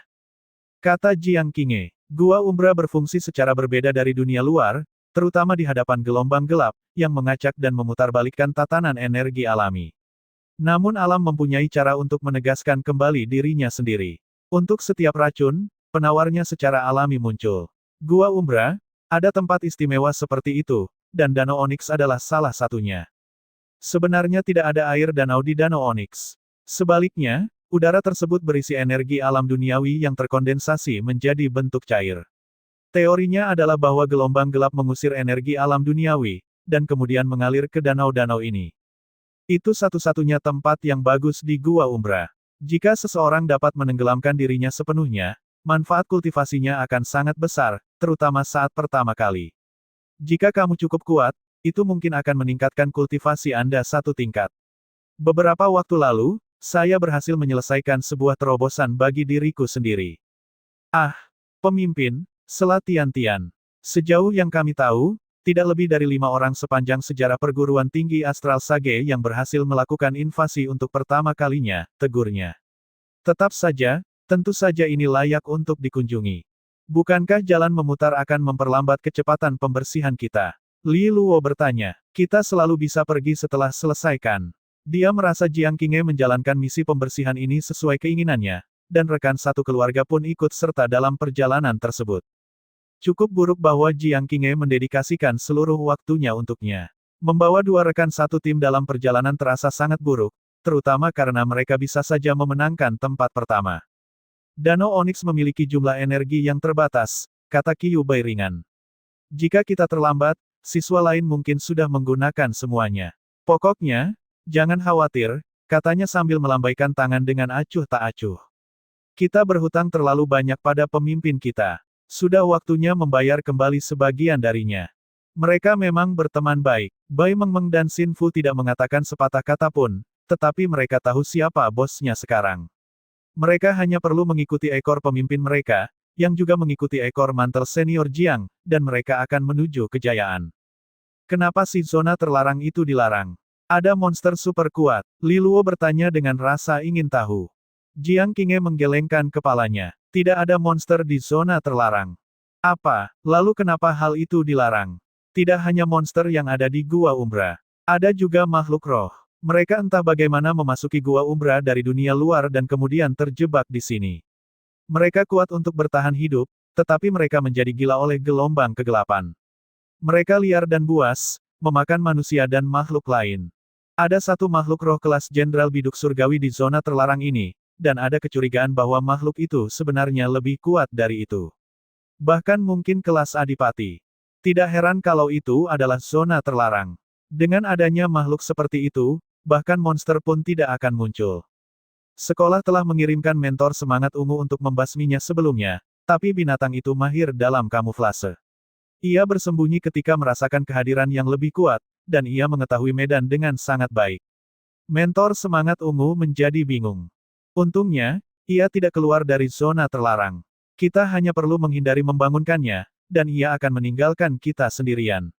Kata Jiang Qingge. Gua Umbra berfungsi secara berbeda dari dunia luar, terutama di hadapan gelombang gelap, yang mengacak dan memutarbalikkan tatanan energi alami. Namun alam mempunyai cara untuk menegaskan kembali dirinya sendiri. Untuk setiap racun, penawarnya secara alami muncul. Gua Umbra, ada tempat istimewa seperti itu, dan Danau Onyx adalah salah satunya. Sebenarnya tidak ada air danau di Danau Onyx. Sebaliknya, udara tersebut berisi energi alam duniawi yang terkondensasi menjadi bentuk cair. Teorinya adalah bahwa gelombang gelap mengusir energi alam duniawi, dan kemudian mengalir ke danau-danau ini. Itu satu-satunya tempat yang bagus di Gua Umbra. Jika seseorang dapat menenggelamkan dirinya sepenuhnya, manfaat kultivasinya akan sangat besar, terutama saat pertama kali. Jika kamu cukup kuat, itu mungkin akan meningkatkan kultivasi Anda satu tingkat. Beberapa waktu lalu, saya berhasil menyelesaikan sebuah terobosan bagi diriku sendiri. Pemimpin, sela Tian-Tian. Sejauh yang kami tahu, tidak lebih dari 5 orang sepanjang sejarah perguruan tinggi Astral Sage yang berhasil melakukan invasi untuk pertama kalinya, tegurnya. Tetap saja, tentu saja ini layak untuk dikunjungi. Bukankah jalan memutar akan memperlambat kecepatan pembersihan kita? Li Luo bertanya. Kita selalu bisa pergi setelah selesaikan. Dia merasa Jiang Qingge menjalankan misi pembersihan ini sesuai keinginannya, dan rekan satu keluarga pun ikut serta dalam perjalanan tersebut. Cukup buruk bahwa Jiang Qingge mendedikasikan seluruh waktunya untuknya. Membawa dua rekan satu tim dalam perjalanan terasa sangat buruk, terutama karena mereka bisa saja memenangkan tempat pertama. Danau Onyx memiliki jumlah energi yang terbatas, kata Qiu Bai ringan. Jika kita terlambat, siswa lain mungkin sudah menggunakan semuanya. Pokoknya, jangan khawatir, katanya sambil melambaikan tangan dengan acuh tak acuh. Kita berhutang terlalu banyak pada pemimpin kita. Sudah waktunya membayar kembali sebagian darinya. Mereka memang berteman baik. Bai Mengmeng dan Xin Fu tidak mengatakan sepatah kata pun, tetapi mereka tahu siapa bosnya sekarang. Mereka hanya perlu mengikuti ekor pemimpin mereka, yang juga mengikuti ekor mantel senior Jiang, dan mereka akan menuju kejayaan. Kenapa si zona terlarang itu dilarang? Ada monster super kuat. Li Luo bertanya dengan rasa ingin tahu. Jiang Qingge menggelengkan kepalanya. Tidak ada monster di zona terlarang. Apa, lalu kenapa hal itu dilarang? Tidak hanya monster yang ada di Gua Umbra. Ada juga makhluk roh. Mereka entah bagaimana memasuki Gua Umbra dari dunia luar dan kemudian terjebak di sini. Mereka kuat untuk bertahan hidup, tetapi mereka menjadi gila oleh gelombang kegelapan. Mereka liar dan buas, memakan manusia dan makhluk lain. Ada satu makhluk roh kelas Jenderal Biduk Surgawi di zona terlarang ini, dan ada kecurigaan bahwa makhluk itu sebenarnya lebih kuat dari itu. Bahkan mungkin kelas Adipati. Tidak heran kalau itu adalah zona terlarang. Dengan adanya makhluk seperti itu, bahkan monster pun tidak akan muncul. Sekolah telah mengirimkan mentor semangat ungu untuk membasminya sebelumnya, tapi binatang itu mahir dalam kamuflase. Ia bersembunyi ketika merasakan kehadiran yang lebih kuat, dan ia mengetahui medan dengan sangat baik. Mentor semangat ungu menjadi bingung. Untungnya, ia tidak keluar dari zona terlarang. Kita hanya perlu menghindari membangunkannya, dan ia akan meninggalkan kita sendirian.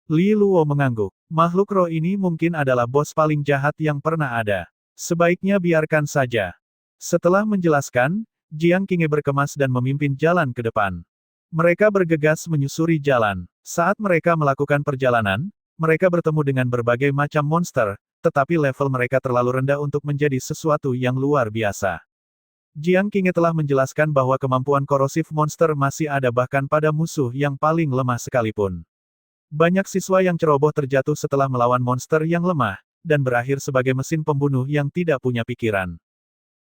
Li Luo mengangguk. Makhluk roh ini mungkin adalah bos paling jahat yang pernah ada. Sebaiknya biarkan saja. Setelah menjelaskan, Jiang Qinghe berkemas dan memimpin jalan ke depan. Mereka bergegas menyusuri jalan. Saat mereka melakukan perjalanan, mereka bertemu dengan berbagai macam monster, tetapi level mereka terlalu rendah untuk menjadi sesuatu yang luar biasa. Jiang Qinghe telah menjelaskan bahwa kemampuan korosif monster masih ada bahkan pada musuh yang paling lemah sekalipun. Banyak siswa yang ceroboh terjatuh setelah melawan monster yang lemah, dan berakhir sebagai mesin pembunuh yang tidak punya pikiran.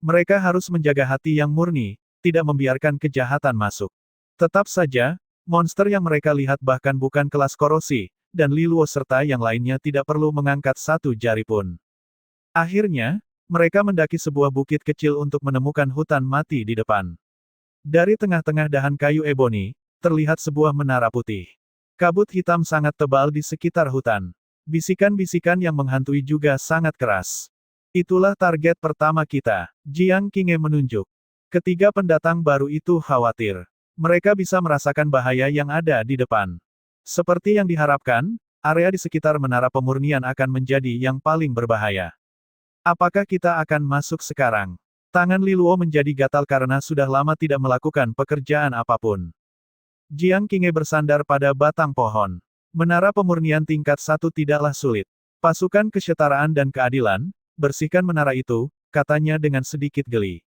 Mereka harus menjaga hati yang murni, tidak membiarkan kejahatan masuk. Tetap saja, monster yang mereka lihat bahkan bukan kelas korosi, dan Li Luo serta yang lainnya tidak perlu mengangkat satu jari pun. Akhirnya, mereka mendaki sebuah bukit kecil untuk menemukan hutan mati di depan. Dari tengah-tengah dahan kayu eboni, terlihat sebuah menara putih. Kabut hitam sangat tebal di sekitar hutan. Bisikan-bisikan yang menghantui juga sangat keras. Itulah target pertama kita, Jiang Qinghe menunjuk. Ketiga pendatang baru itu khawatir. Mereka bisa merasakan bahaya yang ada di depan. Seperti yang diharapkan, area di sekitar menara pemurnian akan menjadi yang paling berbahaya. Apakah kita akan masuk sekarang? Tangan Li Luo menjadi gatal karena sudah lama tidak melakukan pekerjaan apapun. Jiang Qinghe bersandar pada batang pohon. Menara pemurnian tingkat 1 tidaklah sulit. Pasukan kesetaraan dan keadilan, bersihkan menara itu, katanya dengan sedikit geli.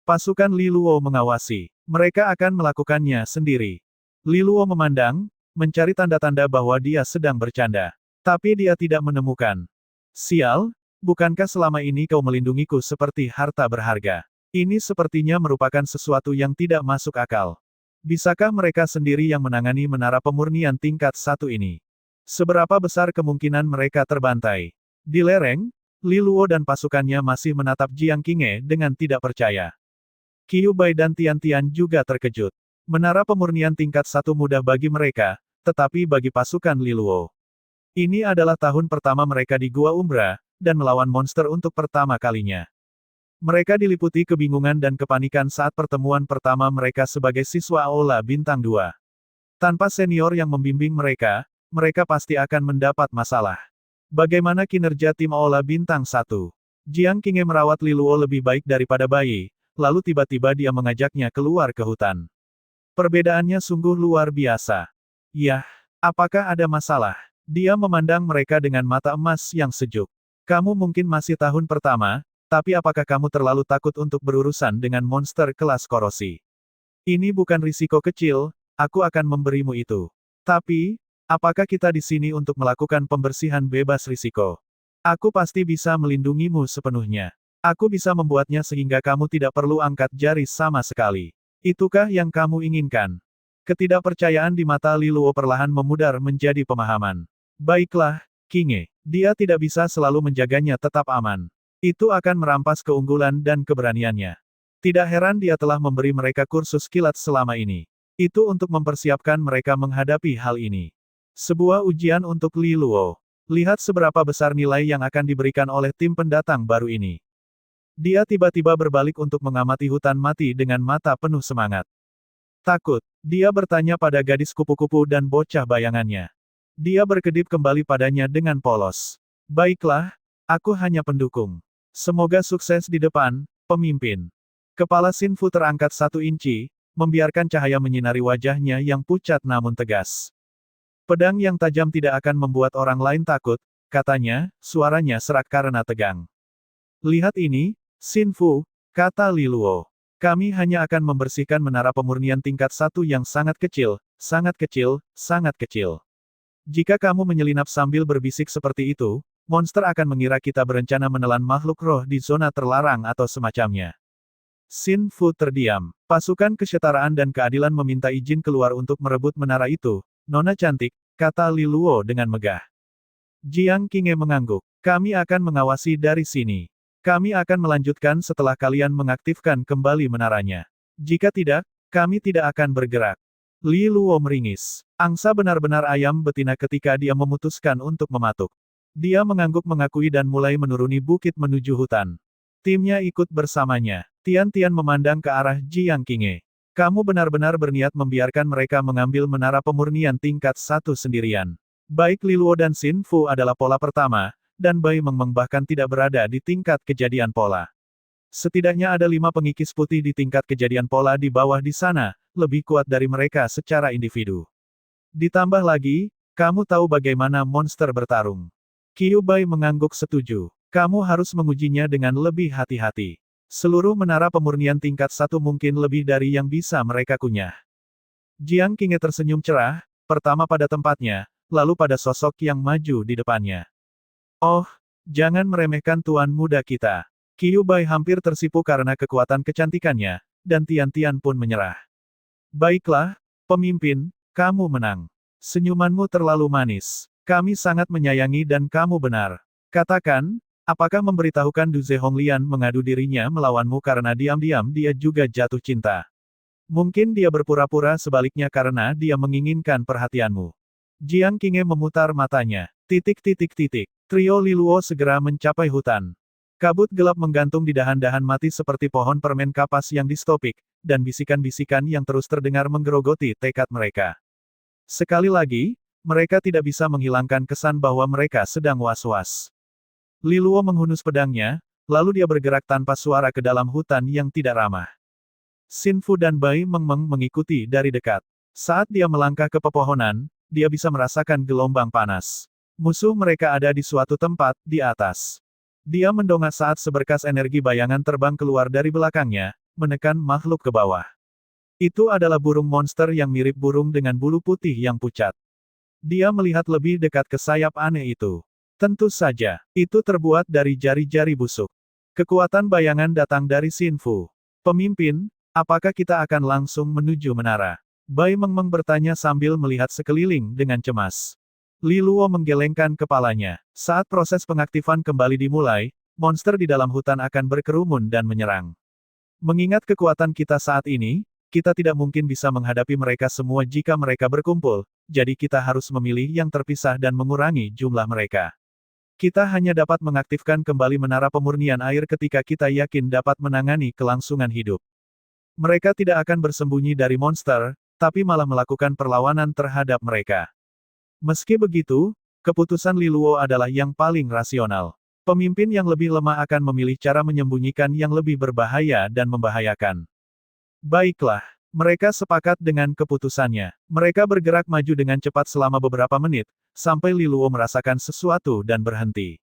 Pasukan Li Luo mengawasi. Mereka akan melakukannya sendiri. Li Luo memandang, mencari tanda-tanda bahwa dia sedang bercanda. Tapi dia tidak menemukan. Sial, bukankah selama ini kau melindungiku seperti harta berharga? Ini sepertinya merupakan sesuatu yang tidak masuk akal. Bisakah mereka sendiri yang menangani menara pemurnian tingkat 1 ini? Seberapa besar kemungkinan mereka terbantai? Di lereng, Li Luo dan pasukannya masih menatap Jiang Qinghe dengan tidak percaya. Qiu Bai dan Tian Tian juga terkejut. Menara pemurnian tingkat 1 mudah bagi mereka, tetapi bagi pasukan Li Luo. Ini adalah tahun pertama mereka di Gua Umbra, dan melawan monster untuk pertama kalinya. Mereka diliputi kebingungan dan kepanikan saat pertemuan pertama mereka sebagai siswa Aula Bintang 2. Tanpa senior yang membimbing mereka, mereka pasti akan mendapat masalah. Bagaimana kinerja tim Aula Bintang 1? Jiang Qinghe merawat Li Luo lebih baik daripada bayi, lalu tiba-tiba dia mengajaknya keluar ke hutan. Perbedaannya sungguh luar biasa. Yah, apakah ada masalah? Dia memandang mereka dengan mata emas yang sejuk. Kamu mungkin masih tahun pertama, tapi apakah kamu terlalu takut untuk berurusan dengan monster kelas korosi? Ini bukan risiko kecil, aku akan memberimu itu. Tapi, apakah kita di sini untuk melakukan pembersihan bebas risiko? Aku pasti bisa melindungimu sepenuhnya. Aku bisa membuatnya sehingga kamu tidak perlu angkat jari sama sekali. Itukah yang kamu inginkan? Ketidakpercayaan di mata Li Luo perlahan memudar menjadi pemahaman. Baiklah, Qinghe. Dia tidak bisa selalu menjaganya tetap aman. Itu akan merampas keunggulan dan keberaniannya. Tidak heran dia telah memberi mereka kursus kilat selama ini. Itu untuk mempersiapkan mereka menghadapi hal ini. Sebuah ujian untuk Li Luo. Lihat seberapa besar nilai yang akan diberikan oleh tim pendatang baru ini. Dia tiba-tiba berbalik untuk mengamati hutan mati dengan mata penuh semangat. Takut, dia bertanya pada gadis kupu-kupu dan bocah bayangannya. Dia berkedip kembali padanya dengan polos. Baiklah, aku hanya pendukung. Semoga sukses di depan, pemimpin. Kepala Xin Fu terangkat 1 inci, membiarkan cahaya menyinari wajahnya yang pucat namun tegas. Pedang yang tajam tidak akan membuat orang lain takut, katanya, suaranya serak karena tegang. Lihat ini, Xin Fu, kata Li Luo. Kami hanya akan membersihkan menara pemurnian tingkat 1 yang sangat kecil, sangat kecil, sangat kecil. Jika kamu menyelinap sambil berbisik seperti itu, monster akan mengira kita berencana menelan makhluk roh di zona terlarang atau semacamnya. Xin Fu terdiam. Pasukan kesetaraan dan keadilan meminta izin keluar untuk merebut menara itu. Nona cantik, kata Li Luo dengan megah. Jiang Qinghe mengangguk. Kami akan mengawasi dari sini. Kami akan melanjutkan setelah kalian mengaktifkan kembali menaranya. Jika tidak, kami tidak akan bergerak. Li Luo meringis. Angsa benar-benar ayam betina ketika dia memutuskan untuk mematuk. Dia mengangguk mengakui dan mulai menuruni bukit menuju hutan. Timnya ikut bersamanya. Tian Tian memandang ke arah Jiang Qinghe. Kamu benar-benar berniat membiarkan mereka mengambil menara pemurnian tingkat 1 sendirian. Baik Li Luo dan Xin Fu adalah pola pertama, dan Bai Mengmeng bahkan tidak berada di tingkat kejadian pola. Setidaknya ada 5 pengikis putih di tingkat kejadian pola di bawah di sana, lebih kuat dari mereka secara individu. Ditambah lagi, kamu tahu bagaimana monster bertarung. Qiu Bai mengangguk setuju. Kamu harus mengujinya dengan lebih hati-hati. Seluruh menara pemurnian tingkat 1 mungkin lebih dari yang bisa mereka kunyah. Jiang Qinghe tersenyum cerah, pertama pada tempatnya, lalu pada sosok yang maju di depannya. Oh, jangan meremehkan tuan muda kita. Qiu Bai hampir tersipu karena kekuatan kecantikannya, dan Tian-Tian pun menyerah. Baiklah, pemimpin, kamu menang. Senyumanmu terlalu manis. Kami sangat menyayangi dan kamu benar. Katakan, apakah memberitahukan Du Ze Honglian mengadu dirinya melawanmu karena diam-diam dia juga jatuh cinta? Mungkin dia berpura-pura sebaliknya karena dia menginginkan perhatianmu. Jiang Qinghe memutar matanya. Trio Liluo segera mencapai hutan. Kabut gelap menggantung di dahan-dahan mati seperti pohon permen kapas yang distopik, dan bisikan-bisikan yang terus terdengar menggerogoti tekad mereka. Sekali lagi, mereka tidak bisa menghilangkan kesan bahwa mereka sedang was-was. Liluo menghunus pedangnya, lalu dia bergerak tanpa suara ke dalam hutan yang tidak ramah. Xin Fu dan Bai Mengmeng mengikuti dari dekat. Saat dia melangkah ke pepohonan, dia bisa merasakan gelombang panas. Musuh mereka ada di suatu tempat, di atas. Dia mendongak saat seberkas energi bayangan terbang keluar dari belakangnya, menekan makhluk ke bawah. Itu adalah burung monster yang mirip burung dengan bulu putih yang pucat. Dia melihat lebih dekat ke sayap aneh itu. Tentu saja, itu terbuat dari jari-jari busuk. Kekuatan bayangan datang dari Xin Fu. Pemimpin, apakah kita akan langsung menuju menara? Bai Mengmeng bertanya sambil melihat sekeliling dengan cemas. Li Luo menggelengkan kepalanya. Saat proses pengaktifan kembali dimulai, monster di dalam hutan akan berkerumun dan menyerang. Mengingat kekuatan kita saat ini, kita tidak mungkin bisa menghadapi mereka semua jika mereka berkumpul, jadi kita harus memilih yang terpisah dan mengurangi jumlah mereka. Kita hanya dapat mengaktifkan kembali menara pemurnian air ketika kita yakin dapat menangani kelangsungan hidup. Mereka tidak akan bersembunyi dari monster, tapi malah melakukan perlawanan terhadap mereka. Meski begitu, keputusan Li Luo adalah yang paling rasional. Pemimpin yang lebih lemah akan memilih cara menyembunyikan yang lebih berbahaya dan membahayakan. Baiklah, mereka sepakat dengan keputusannya. Mereka bergerak maju dengan cepat selama beberapa menit, sampai Li Luo merasakan sesuatu dan berhenti.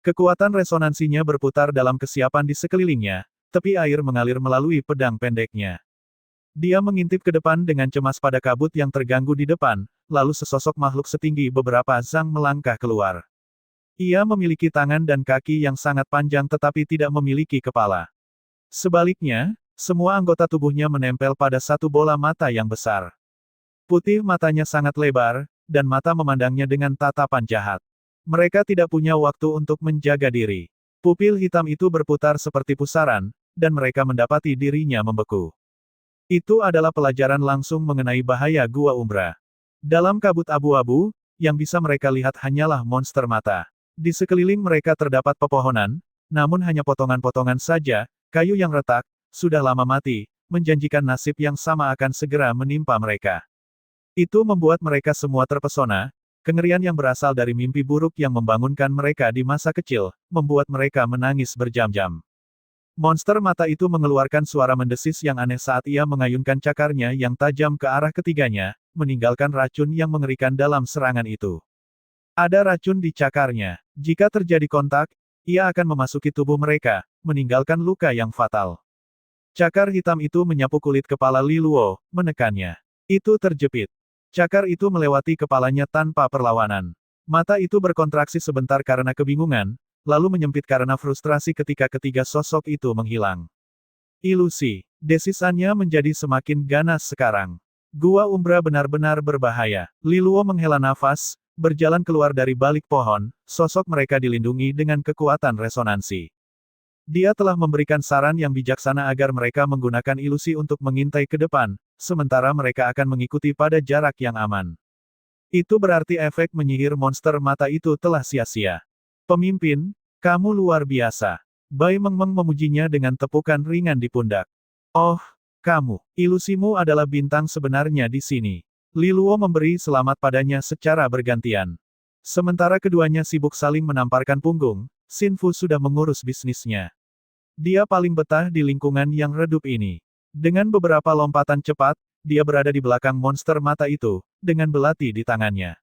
Kekuatan resonansinya berputar dalam kesiapan di sekelilingnya, tepi air mengalir melalui pedang pendeknya. Dia mengintip ke depan dengan cemas pada kabut yang terganggu di depan, lalu sesosok makhluk setinggi beberapa zang melangkah keluar. Ia memiliki tangan dan kaki yang sangat panjang tetapi tidak memiliki kepala. Sebaliknya, semua anggota tubuhnya menempel pada satu bola mata yang besar. Putih matanya sangat lebar, dan mata memandangnya dengan tatapan jahat. Mereka tidak punya waktu untuk menjaga diri. Pupil hitam itu berputar seperti pusaran, dan mereka mendapati dirinya membeku. Itu adalah pelajaran langsung mengenai bahaya Gua Umbra. Dalam kabut abu-abu, yang bisa mereka lihat hanyalah monster mata. Di sekeliling mereka terdapat pepohonan, namun hanya potongan-potongan saja, kayu yang retak, sudah lama mati, menjanjikan nasib yang sama akan segera menimpa mereka. Itu membuat mereka semua terpesona, kengerian yang berasal dari mimpi buruk yang membangunkan mereka di masa kecil, membuat mereka menangis berjam-jam. Monster mata itu mengeluarkan suara mendesis yang aneh saat ia mengayunkan cakarnya yang tajam ke arah ketiganya, meninggalkan racun yang mengerikan dalam serangan itu. Ada racun di cakarnya. Jika terjadi kontak, ia akan memasuki tubuh mereka, meninggalkan luka yang fatal. Cakar hitam itu menyapu kulit kepala Li Luo, menekannya. Itu terjepit. Cakar itu melewati kepalanya tanpa perlawanan. Mata itu berkontraksi sebentar karena kebingungan, lalu menyempit karena frustrasi ketika ketiga sosok itu menghilang. Ilusi. Desisannya menjadi semakin ganas sekarang. Gua Umbra benar-benar berbahaya. Li Luo menghela nafas, berjalan keluar dari balik pohon, sosok mereka dilindungi dengan kekuatan resonansi. Dia telah memberikan saran yang bijaksana agar mereka menggunakan ilusi untuk mengintai ke depan, sementara mereka akan mengikuti pada jarak yang aman. Itu berarti efek menyihir monster mata itu telah sia-sia. Pemimpin, kamu luar biasa. Bai Mengmeng memujinya dengan tepukan ringan di pundak. Oh, kamu, ilusimu adalah bintang sebenarnya di sini. Li Luo memberi selamat padanya secara bergantian. Sementara keduanya sibuk saling menamparkan punggung, Xin Fu sudah mengurus bisnisnya. Dia paling betah di lingkungan yang redup ini. Dengan beberapa lompatan cepat, dia berada di belakang monster mata itu, dengan belati di tangannya.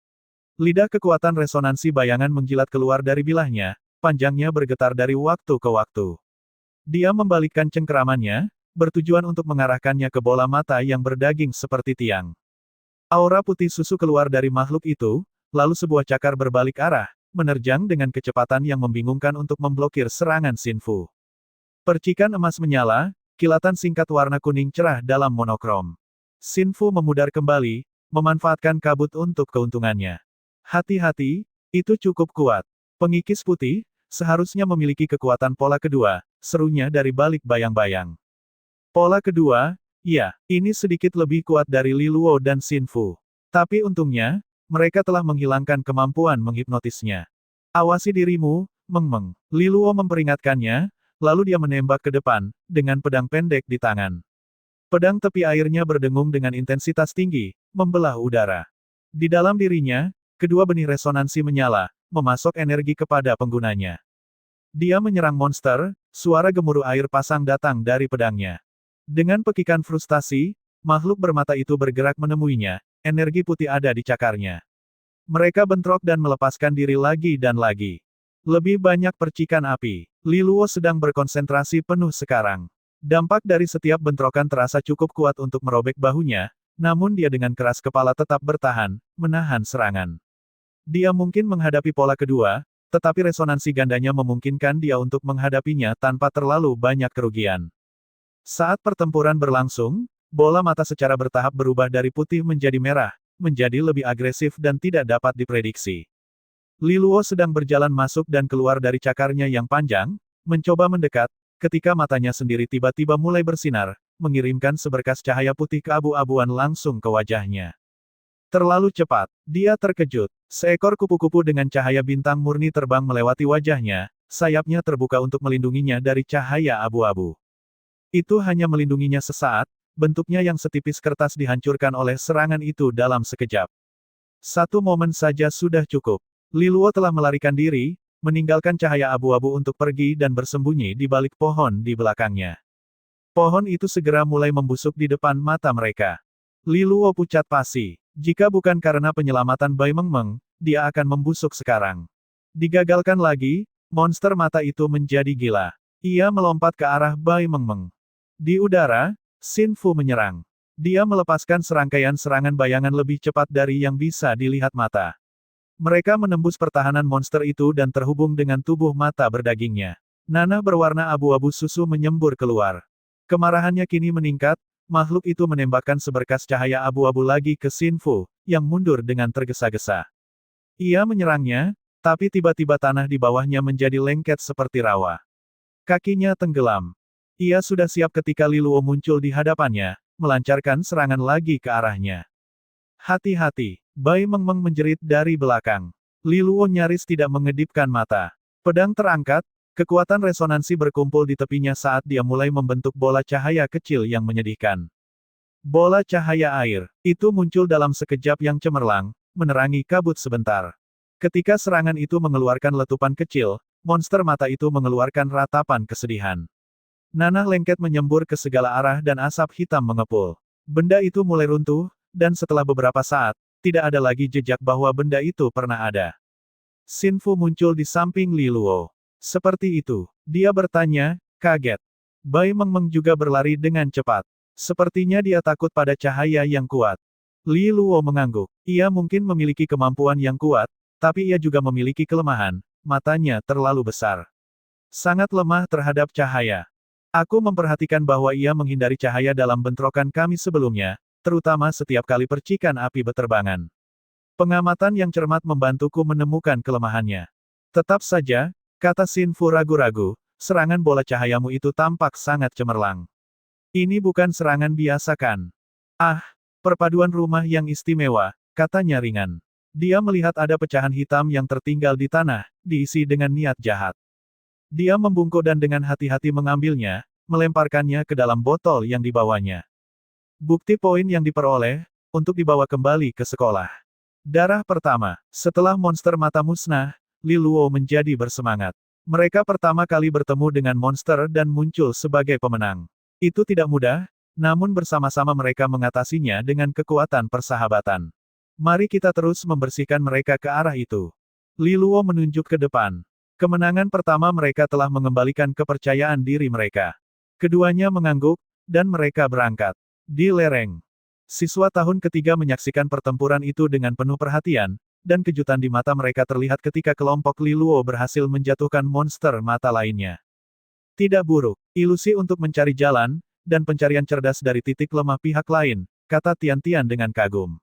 Lidah kekuatan resonansi bayangan menjilat keluar dari bilahnya, panjangnya bergetar dari waktu ke waktu. Dia membalikkan cengkeramannya, bertujuan untuk mengarahkannya ke bola mata yang berdaging seperti tiang. Aura putih susu keluar dari makhluk itu, lalu sebuah cakar berbalik arah, menerjang dengan kecepatan yang membingungkan untuk memblokir serangan Xinfu. Percikan emas menyala, kilatan singkat warna kuning cerah dalam monokrom. Xinfu memudar kembali, memanfaatkan kabut untuk keuntungannya. Hati-hati, itu cukup kuat. Pengikis putih, seharusnya memiliki kekuatan pola kedua, serunya dari balik bayang-bayang. Pola kedua, ya, ini sedikit lebih kuat dari Li Luo dan Xinfu. Tapi untungnya, mereka telah menghilangkan kemampuan menghipnotisnya. Awasi dirimu, Meng Meng. Li Luo memperingatkannya, lalu dia menembak ke depan, dengan pedang pendek di tangan. Pedang tepi airnya berdengung dengan intensitas tinggi, membelah udara. Di dalam dirinya, kedua benih resonansi menyala, memasok energi kepada penggunanya. Dia menyerang monster, suara gemuruh air pasang datang dari pedangnya. Dengan pekikan frustasi, makhluk bermata itu bergerak menemuinya, energi putih ada di cakarnya. Mereka bentrok dan melepaskan diri lagi dan lagi. Lebih banyak percikan api. Li Luo sedang berkonsentrasi penuh sekarang. Dampak dari setiap bentrokan terasa cukup kuat untuk merobek bahunya, namun dia dengan keras kepala tetap bertahan, menahan serangan. Dia mungkin menghadapi pola kedua, tetapi resonansi gandanya memungkinkan dia untuk menghadapinya tanpa terlalu banyak kerugian. Saat pertempuran berlangsung, bola mata secara bertahap berubah dari putih menjadi merah, menjadi lebih agresif dan tidak dapat diprediksi. Li Luo sedang berjalan masuk dan keluar dari cakarnya yang panjang, mencoba mendekat, ketika matanya sendiri tiba-tiba mulai bersinar, mengirimkan seberkas cahaya putih keabu-abuan langsung ke wajahnya. Terlalu cepat. Dia terkejut. Seekor kupu-kupu dengan cahaya bintang murni terbang melewati wajahnya, sayapnya terbuka untuk melindunginya dari cahaya abu-abu. Itu hanya melindunginya sesaat, bentuknya yang setipis kertas dihancurkan oleh serangan itu dalam sekejap. Satu momen saja sudah cukup. Li Luo telah melarikan diri, meninggalkan cahaya abu-abu untuk pergi dan bersembunyi di balik pohon di belakangnya. Pohon itu segera mulai membusuk di depan mata mereka. Li Luo pucat pasi. Jika bukan karena penyelamatan Bai Meng Meng, dia akan membusuk sekarang. Digagalkan lagi, monster mata itu menjadi gila. Ia melompat ke arah Bai Meng Meng. Di udara, Xinfu menyerang. Dia melepaskan serangkaian serangan bayangan lebih cepat dari yang bisa dilihat mata. Mereka menembus pertahanan monster itu dan terhubung dengan tubuh mata berdagingnya. Nanah berwarna abu-abu susu menyembur keluar. Kemarahannya kini meningkat. Makhluk itu menembakkan seberkas cahaya abu-abu lagi ke Xinfu, yang mundur dengan tergesa-gesa. Ia menyerangnya, tapi tiba-tiba tanah di bawahnya menjadi lengket seperti rawa. Kakinya tenggelam. Ia sudah siap ketika Li Luo muncul di hadapannya, melancarkan serangan lagi ke arahnya. Hati-hati, Bai Meng Meng menjerit dari belakang. Li Luo nyaris tidak mengedipkan mata. Pedang terangkat. Kekuatan resonansi berkumpul di tepinya saat dia mulai membentuk bola cahaya kecil yang menyedihkan. Bola cahaya air, itu muncul dalam sekejap yang cemerlang, menerangi kabut sebentar. Ketika serangan itu mengeluarkan letupan kecil, monster mata itu mengeluarkan ratapan kesedihan. Nanah lengket menyembur ke segala arah dan asap hitam mengepul. Benda itu mulai runtuh, dan setelah beberapa saat, tidak ada lagi jejak bahwa benda itu pernah ada. Xinfu muncul di samping Li Luo. Seperti itu, dia bertanya, kaget. Bai Meng Meng juga berlari dengan cepat. Sepertinya dia takut pada cahaya yang kuat. Li Luo mengangguk. Ia mungkin memiliki kemampuan yang kuat, tapi ia juga memiliki kelemahan, matanya terlalu besar. Sangat lemah terhadap cahaya. Aku memperhatikan bahwa ia menghindari cahaya dalam bentrokan kami sebelumnya, terutama setiap kali percikan api beterbangan. Pengamatan yang cermat membantuku menemukan kelemahannya. Tetap saja, kata Xinfu ragu-ragu, serangan bola cahayamu itu tampak sangat cemerlang. Ini bukan serangan biasa kan? Ah, perpaduan rumah yang istimewa, katanya ringan. Dia melihat ada pecahan hitam yang tertinggal di tanah, diisi dengan niat jahat. Dia membungkuk dan dengan hati-hati mengambilnya, melemparkannya ke dalam botol yang dibawanya. Bukti poin yang diperoleh, untuk dibawa kembali ke sekolah. Darah pertama, setelah monster mata musnah, Li Luo menjadi bersemangat. Mereka pertama kali bertemu dengan monster dan muncul sebagai pemenang. Itu tidak mudah, namun bersama-sama mereka mengatasinya dengan kekuatan persahabatan. Mari kita terus membersihkan mereka ke arah itu. Li Luo menunjuk ke depan. Kemenangan pertama mereka telah mengembalikan kepercayaan diri mereka. Keduanya mengangguk, dan mereka berangkat. Di lereng. Siswa tahun ketiga menyaksikan pertempuran itu dengan penuh perhatian, dan kejutan di mata mereka terlihat ketika kelompok Li Luo berhasil menjatuhkan monster mata lainnya. Tidak buruk, ilusi untuk mencari jalan, dan pencarian cerdas dari titik lemah pihak lain, kata Tian-Tian dengan kagum.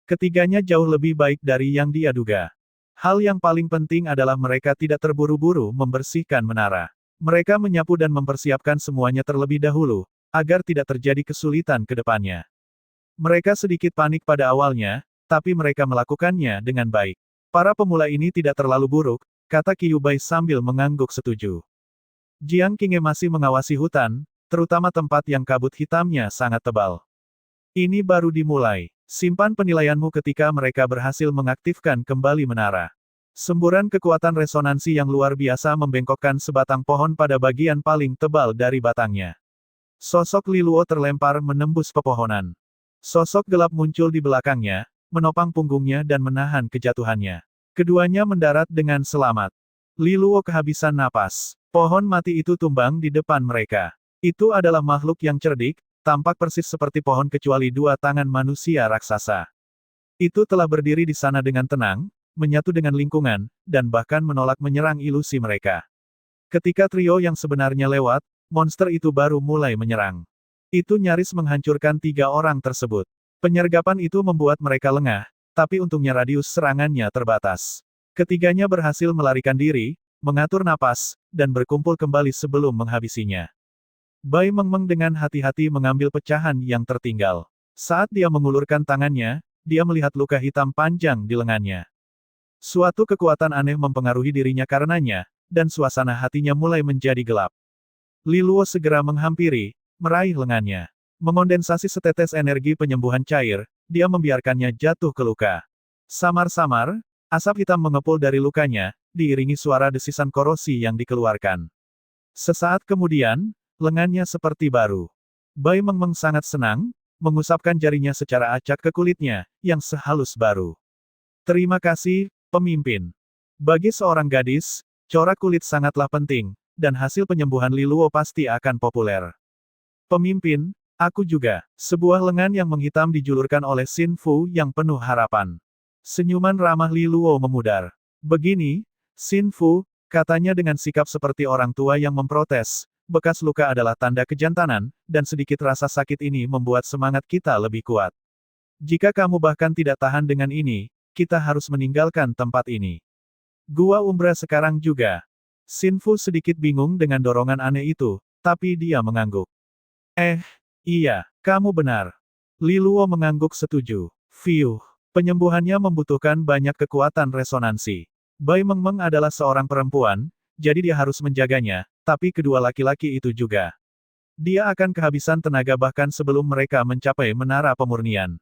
Ketiganya jauh lebih baik dari yang dia duga. Hal yang paling penting adalah mereka tidak terburu-buru membersihkan menara. Mereka menyapu dan mempersiapkan semuanya terlebih dahulu, agar tidak terjadi kesulitan ke depannya. Mereka sedikit panik pada awalnya, tapi mereka melakukannya dengan baik. Para pemula ini tidak terlalu buruk, kata Qiu Bai sambil mengangguk setuju. Jiang Qinghe masih mengawasi hutan, terutama tempat yang kabut hitamnya sangat tebal. Ini baru dimulai. Simpan penilaianmu ketika mereka berhasil mengaktifkan kembali menara. Semburan kekuatan resonansi yang luar biasa membengkokkan sebatang pohon pada bagian paling tebal dari batangnya. Sosok Li Luo terlempar menembus pepohonan. Sosok gelap muncul di belakangnya, menopang punggungnya dan menahan kejatuhannya. Keduanya mendarat dengan selamat. Li Luo kehabisan napas. Pohon mati itu tumbang di depan mereka. Itu adalah makhluk yang cerdik, tampak persis seperti pohon kecuali dua tangan manusia raksasa. Itu telah berdiri di sana dengan tenang, menyatu dengan lingkungan, dan bahkan menolak menyerang ilusi mereka. Ketika trio yang sebenarnya lewat, monster itu baru mulai menyerang. Itu nyaris menghancurkan 3 orang tersebut. Penyergapan itu membuat mereka lengah, tapi untungnya radius serangannya terbatas. Ketiganya berhasil melarikan diri, mengatur napas, dan berkumpul kembali sebelum menghabisinya. Bai Mengmeng dengan hati-hati mengambil pecahan yang tertinggal. Saat dia mengulurkan tangannya, dia melihat luka hitam panjang di lengannya. Suatu kekuatan aneh mempengaruhi dirinya karenanya, dan suasana hatinya mulai menjadi gelap. Li Luo segera menghampiri, meraih lengannya. Mengondensasi setetes energi penyembuhan cair, dia membiarkannya jatuh ke luka. Samar-samar, asap hitam mengepul dari lukanya, diiringi suara desisan korosi yang dikeluarkan. Sesaat kemudian, lengannya seperti baru. Bai Mengmeng sangat senang, mengusapkan jarinya secara acak ke kulitnya, yang sehalus baru. Terima kasih, pemimpin. Bagi seorang gadis, corak kulit sangatlah penting, dan hasil penyembuhan Li Luo pasti akan populer. Pemimpin, aku juga. Sebuah lengan yang menghitam dijulurkan oleh Xin Fu yang penuh harapan. Senyuman ramah Li Luo memudar. Begini, Xin Fu, katanya dengan sikap seperti orang tua yang memprotes, bekas luka adalah tanda kejantanan, dan sedikit rasa sakit ini membuat semangat kita lebih kuat. Jika kamu bahkan tidak tahan dengan ini, kita harus meninggalkan tempat ini. Gua Umbra sekarang juga. Xin Fu sedikit bingung dengan dorongan aneh itu, tapi dia mengangguk. Iya, kamu benar. Li Luo mengangguk setuju. Fiuh, penyembuhannya membutuhkan banyak kekuatan resonansi. Bai Mengmeng adalah seorang perempuan, jadi dia harus menjaganya, tapi kedua laki-laki itu juga. Dia akan kehabisan tenaga bahkan sebelum mereka mencapai menara pemurnian.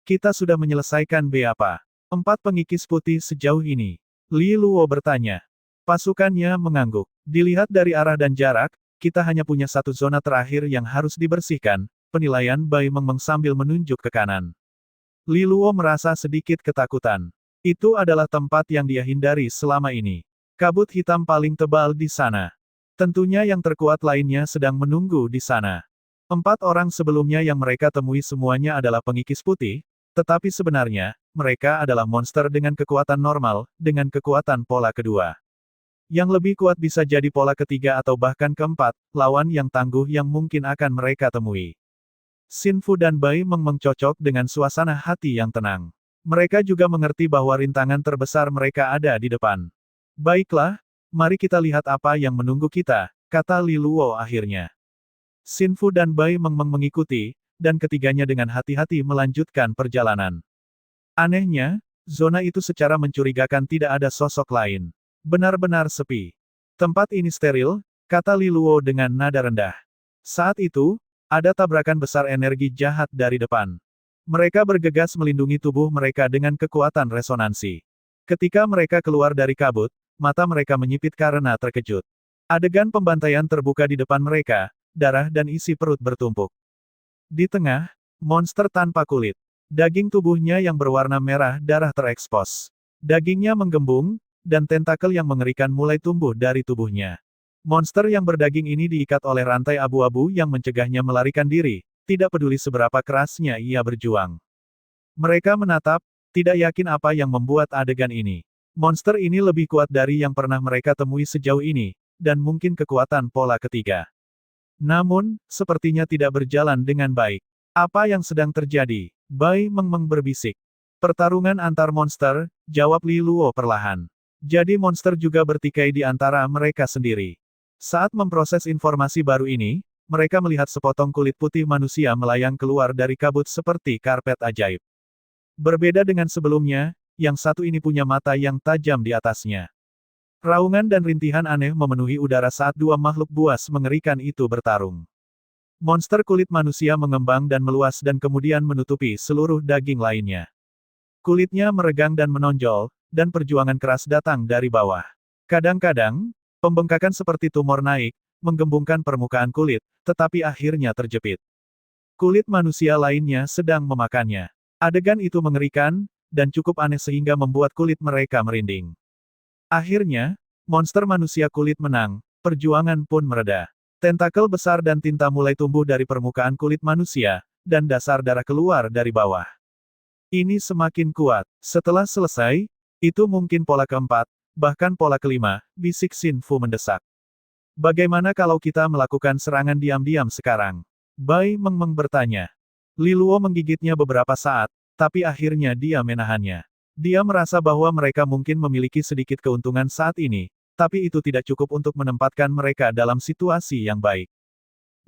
Kita sudah menyelesaikan apa? 4 pengikis putih sejauh ini. Li Luo bertanya. Pasukannya mengangguk. Dilihat dari arah dan jarak, kita hanya punya satu zona terakhir yang harus dibersihkan, penilaian Bai Mengmeng sambil menunjuk ke kanan. Li Luo merasa sedikit ketakutan. Itu adalah tempat yang dia hindari selama ini. Kabut hitam paling tebal di sana. Tentunya yang terkuat lainnya sedang menunggu di sana. 4 orang sebelumnya yang mereka temui semuanya adalah pengikis putih, tetapi sebenarnya, mereka adalah monster dengan kekuatan normal, dengan kekuatan pola kedua. Yang lebih kuat bisa jadi pola ketiga atau bahkan keempat, lawan yang tangguh yang mungkin akan mereka temui. Xin Fu dan Bai Mengmeng cocok dengan suasana hati yang tenang. Mereka juga mengerti bahwa rintangan terbesar mereka ada di depan. Baiklah, mari kita lihat apa yang menunggu kita, kata Li Luo akhirnya. Xin Fu dan Bai Mengmeng mengikuti, dan ketiganya dengan hati-hati melanjutkan perjalanan. Anehnya, zona itu secara mencurigakan tidak ada sosok lain. Benar-benar sepi. Tempat ini steril, kata Li Luo dengan nada rendah. Saat itu, ada tabrakan besar energi jahat dari depan. Mereka bergegas melindungi tubuh mereka dengan kekuatan resonansi. Ketika mereka keluar dari kabut, mata mereka menyipit karena terkejut. Adegan pembantaian terbuka di depan mereka, darah dan isi perut bertumpuk. Di tengah, monster tanpa kulit. Daging tubuhnya yang berwarna merah darah terekspos. Dagingnya menggembung, dan tentakel yang mengerikan mulai tumbuh dari tubuhnya. Monster yang berdaging ini diikat oleh rantai abu-abu yang mencegahnya melarikan diri, tidak peduli seberapa kerasnya ia berjuang. Mereka menatap, tidak yakin apa yang membuat adegan ini. Monster ini lebih kuat dari yang pernah mereka temui sejauh ini, dan mungkin kekuatan pola ketiga. Namun, sepertinya tidak berjalan dengan baik. Apa yang sedang terjadi? Bai Mengmeng berbisik. Pertarungan antar monster, jawab Li Luo perlahan. Jadi monster juga bertikai di antara mereka sendiri. Saat memproses informasi baru ini, mereka melihat sepotong kulit putih manusia melayang keluar dari kabut seperti karpet ajaib. Berbeda dengan sebelumnya, yang satu ini punya mata yang tajam di atasnya. Raungan dan rintihan aneh memenuhi udara saat dua makhluk buas mengerikan itu bertarung. Monster kulit manusia mengembang dan meluas dan kemudian menutupi seluruh daging lainnya. Kulitnya meregang dan menonjol, dan perjuangan keras datang dari bawah. Kadang-kadang, pembengkakan seperti tumor naik, menggembungkan permukaan kulit, tetapi akhirnya terjepit. Kulit manusia lainnya sedang memakannya. Adegan itu mengerikan, dan cukup aneh sehingga membuat kulit mereka merinding. Akhirnya, monster manusia kulit menang, perjuangan pun mereda. Tentakel besar dan tinta mulai tumbuh dari permukaan kulit manusia, dan dasar darah keluar dari bawah. Ini semakin kuat. Setelah selesai, itu mungkin pola keempat, bahkan pola kelima, bisik Xin Fu mendesak. Bagaimana kalau kita melakukan serangan diam-diam sekarang? Bai Mengmeng bertanya. Li Luo menggigitnya beberapa saat, tapi akhirnya dia menahannya. Dia merasa bahwa mereka mungkin memiliki sedikit keuntungan saat ini, tapi itu tidak cukup untuk menempatkan mereka dalam situasi yang baik.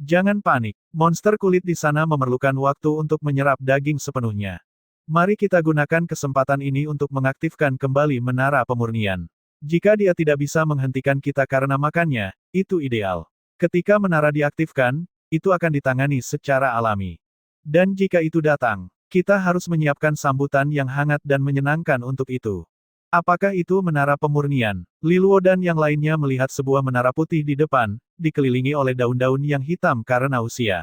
Jangan panik, monster kulit di sana memerlukan waktu untuk menyerap daging sepenuhnya. Mari kita gunakan kesempatan ini untuk mengaktifkan kembali menara pemurnian. Jika dia tidak bisa menghentikan kita karena makannya, itu ideal. Ketika menara diaktifkan, itu akan ditangani secara alami. Dan jika itu datang, kita harus menyiapkan sambutan yang hangat dan menyenangkan untuk itu. Apakah itu menara pemurnian? Li Luo dan yang lainnya melihat sebuah menara putih di depan, dikelilingi oleh daun-daun yang hitam karena usia.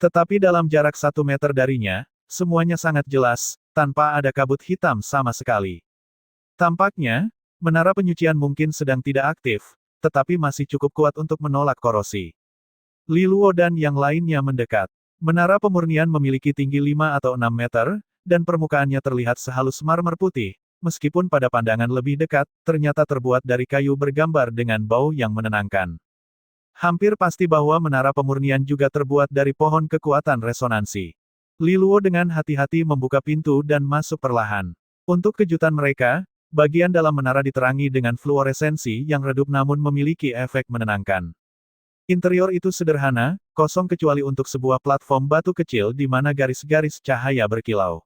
Tetapi dalam jarak 1 meter darinya, semuanya sangat jelas, tanpa ada kabut hitam sama sekali. Tampaknya, menara penyucian mungkin sedang tidak aktif, tetapi masih cukup kuat untuk menolak korosi. Li Luo dan yang lainnya mendekat. Menara pemurnian memiliki tinggi 5 atau 6 meter, dan permukaannya terlihat sehalus marmer putih. Meskipun pada pandangan lebih dekat, ternyata terbuat dari kayu bergambar dengan bau yang menenangkan. Hampir pasti bahwa menara pemurnian juga terbuat dari pohon kekuatan resonansi. Li Luo dengan hati-hati membuka pintu dan masuk perlahan. Untuk kejutan mereka, bagian dalam menara diterangi dengan fluoresensi yang redup namun memiliki efek menenangkan. Interior itu sederhana, kosong kecuali untuk sebuah platform batu kecil di mana garis-garis cahaya berkilau.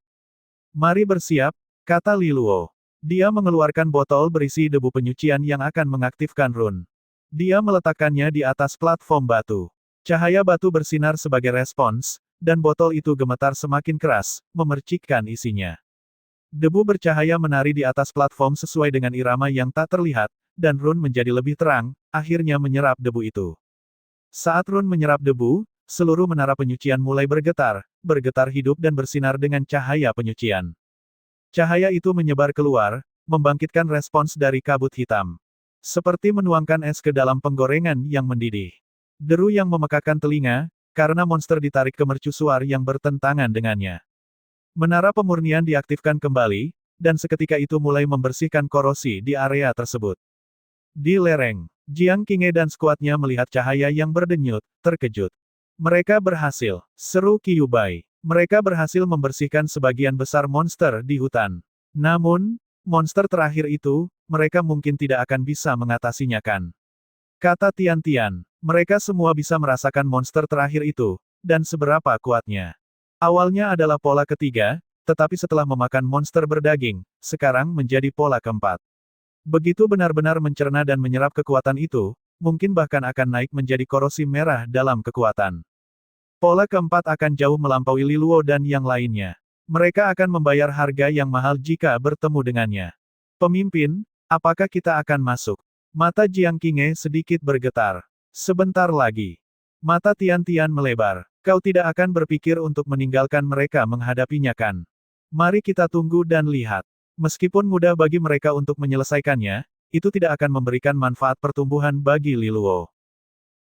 Mari bersiap, kata Li Luo. Dia mengeluarkan botol berisi debu penyucian yang akan mengaktifkan rune. Dia meletakkannya di atas platform batu. Cahaya batu bersinar sebagai respons, dan botol itu gemetar semakin keras, memercikkan isinya. Debu bercahaya menari di atas platform sesuai dengan irama yang tak terlihat, dan rune menjadi lebih terang, akhirnya menyerap debu itu. Saat rune menyerap debu, seluruh menara penyucian mulai bergetar hidup dan bersinar dengan cahaya penyucian. Cahaya itu menyebar keluar, membangkitkan respons dari kabut hitam. Seperti menuangkan es ke dalam penggorengan yang mendidih. Deru yang memekakan telinga, karena monster ditarik ke mercusuar yang bertentangan dengannya. Menara pemurnian diaktifkan kembali, dan seketika itu mulai membersihkan korosi di area tersebut. Di lereng, Jiang Qinghe dan skuadnya melihat cahaya yang berdenyut, terkejut. Mereka berhasil, seru Qiu Bai. Mereka berhasil membersihkan sebagian besar monster di hutan. Namun, monster terakhir itu, mereka mungkin tidak akan bisa mengatasinya kan? Kata Tian Tian, mereka semua bisa merasakan monster terakhir itu, dan seberapa kuatnya. Awalnya adalah pola ketiga, tetapi setelah memakan monster berdaging, sekarang menjadi pola keempat. Begitu benar-benar mencerna dan menyerap kekuatan itu, mungkin bahkan akan naik menjadi korosi merah dalam kekuatan. Pola keempat akan jauh melampaui Li Luo dan yang lainnya. Mereka akan membayar harga yang mahal jika bertemu dengannya. Pemimpin, Apakah kita akan masuk? Mata Jiang Qinghe sedikit bergetar. Sebentar lagi. Mata Tian Tian melebar. Kau tidak akan berpikir untuk meninggalkan mereka menghadapinya kan? Mari kita tunggu dan lihat. Meskipun mudah bagi mereka untuk menyelesaikannya, itu tidak akan memberikan manfaat pertumbuhan bagi Li Luo.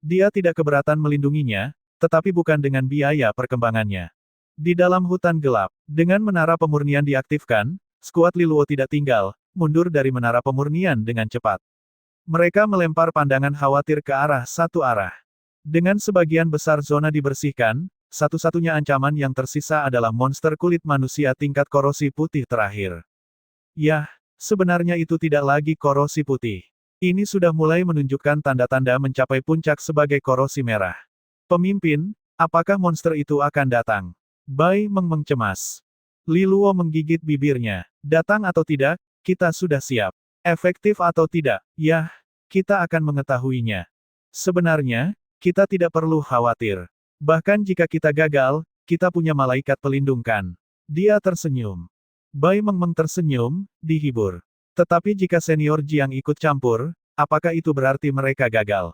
Dia tidak keberatan melindunginya, tetapi bukan dengan biaya perkembangannya. Di dalam hutan gelap, dengan menara pemurnian diaktifkan, skuad Li Luo tidak tinggal, mundur dari menara pemurnian dengan cepat. Mereka melempar pandangan khawatir ke arah satu arah. Dengan sebagian besar zona dibersihkan, satu-satunya ancaman yang tersisa adalah monster kulit manusia tingkat korosi putih terakhir. Yah, sebenarnya itu tidak lagi korosi putih. Ini sudah mulai menunjukkan tanda-tanda mencapai puncak sebagai korosi merah. Pemimpin, apakah monster itu akan datang? Bai Mengmeng cemas. Li Luo menggigit bibirnya. Datang atau tidak, kita sudah siap. Efektif atau tidak, yah, kita akan mengetahuinya. Sebenarnya, kita tidak perlu khawatir. Bahkan jika kita gagal, kita punya malaikat pelindung kan. Dia tersenyum. Bai Mengmeng tersenyum, dihibur. Tetapi jika senior Jiang ikut campur, apakah itu berarti mereka gagal?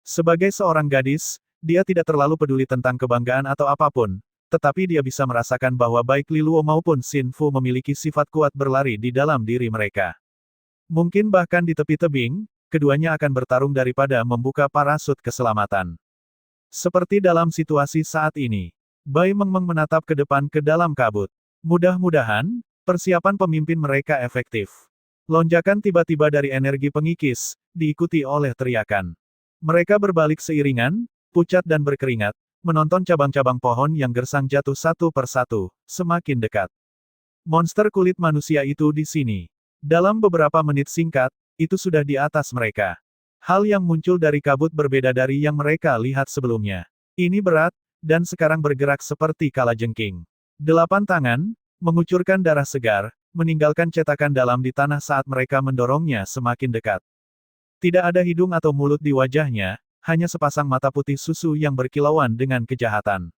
Sebagai seorang gadis, dia tidak terlalu peduli tentang kebanggaan atau apapun, tetapi dia bisa merasakan bahwa baik Li Luo maupun Xin Fu memiliki sifat kuat berlari di dalam diri mereka. Mungkin bahkan di tepi tebing, keduanya akan bertarung daripada membuka parasut keselamatan. Seperti dalam situasi saat ini, Bai Mengmeng menatap ke depan ke dalam kabut. Mudah-mudahan, persiapan pemimpin mereka efektif. Lonjakan tiba-tiba dari energi pengikis, diikuti oleh teriakan. Mereka berbalik seiringan, pucat dan berkeringat, menonton cabang-cabang pohon yang gersang jatuh satu persatu, semakin dekat. Monster kulit manusia itu di sini. Dalam beberapa menit singkat, itu sudah di atas mereka. Hal yang muncul dari kabut berbeda dari yang mereka lihat sebelumnya. Ini berat, dan sekarang bergerak seperti kalajengking. 8 tangan, mengucurkan darah segar, meninggalkan cetakan dalam di tanah saat mereka mendorongnya semakin dekat. Tidak ada hidung atau mulut di wajahnya, hanya sepasang mata putih susu yang berkilauan dengan kejahatan.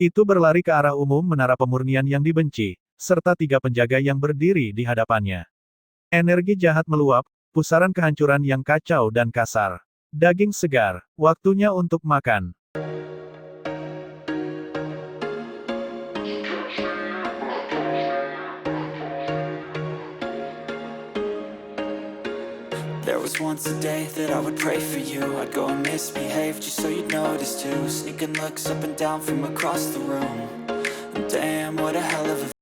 Itu berlari ke arah umum menara pemurnian yang dibenci, serta 3 penjaga yang berdiri di hadapannya. Energi jahat meluap, pusaran kehancuran yang kacau dan kasar. Daging segar, waktunya untuk makan. There was once a day that I would pray for you. I'd go and misbehave just so you'd notice too. Sneaking looks up and down from across the room.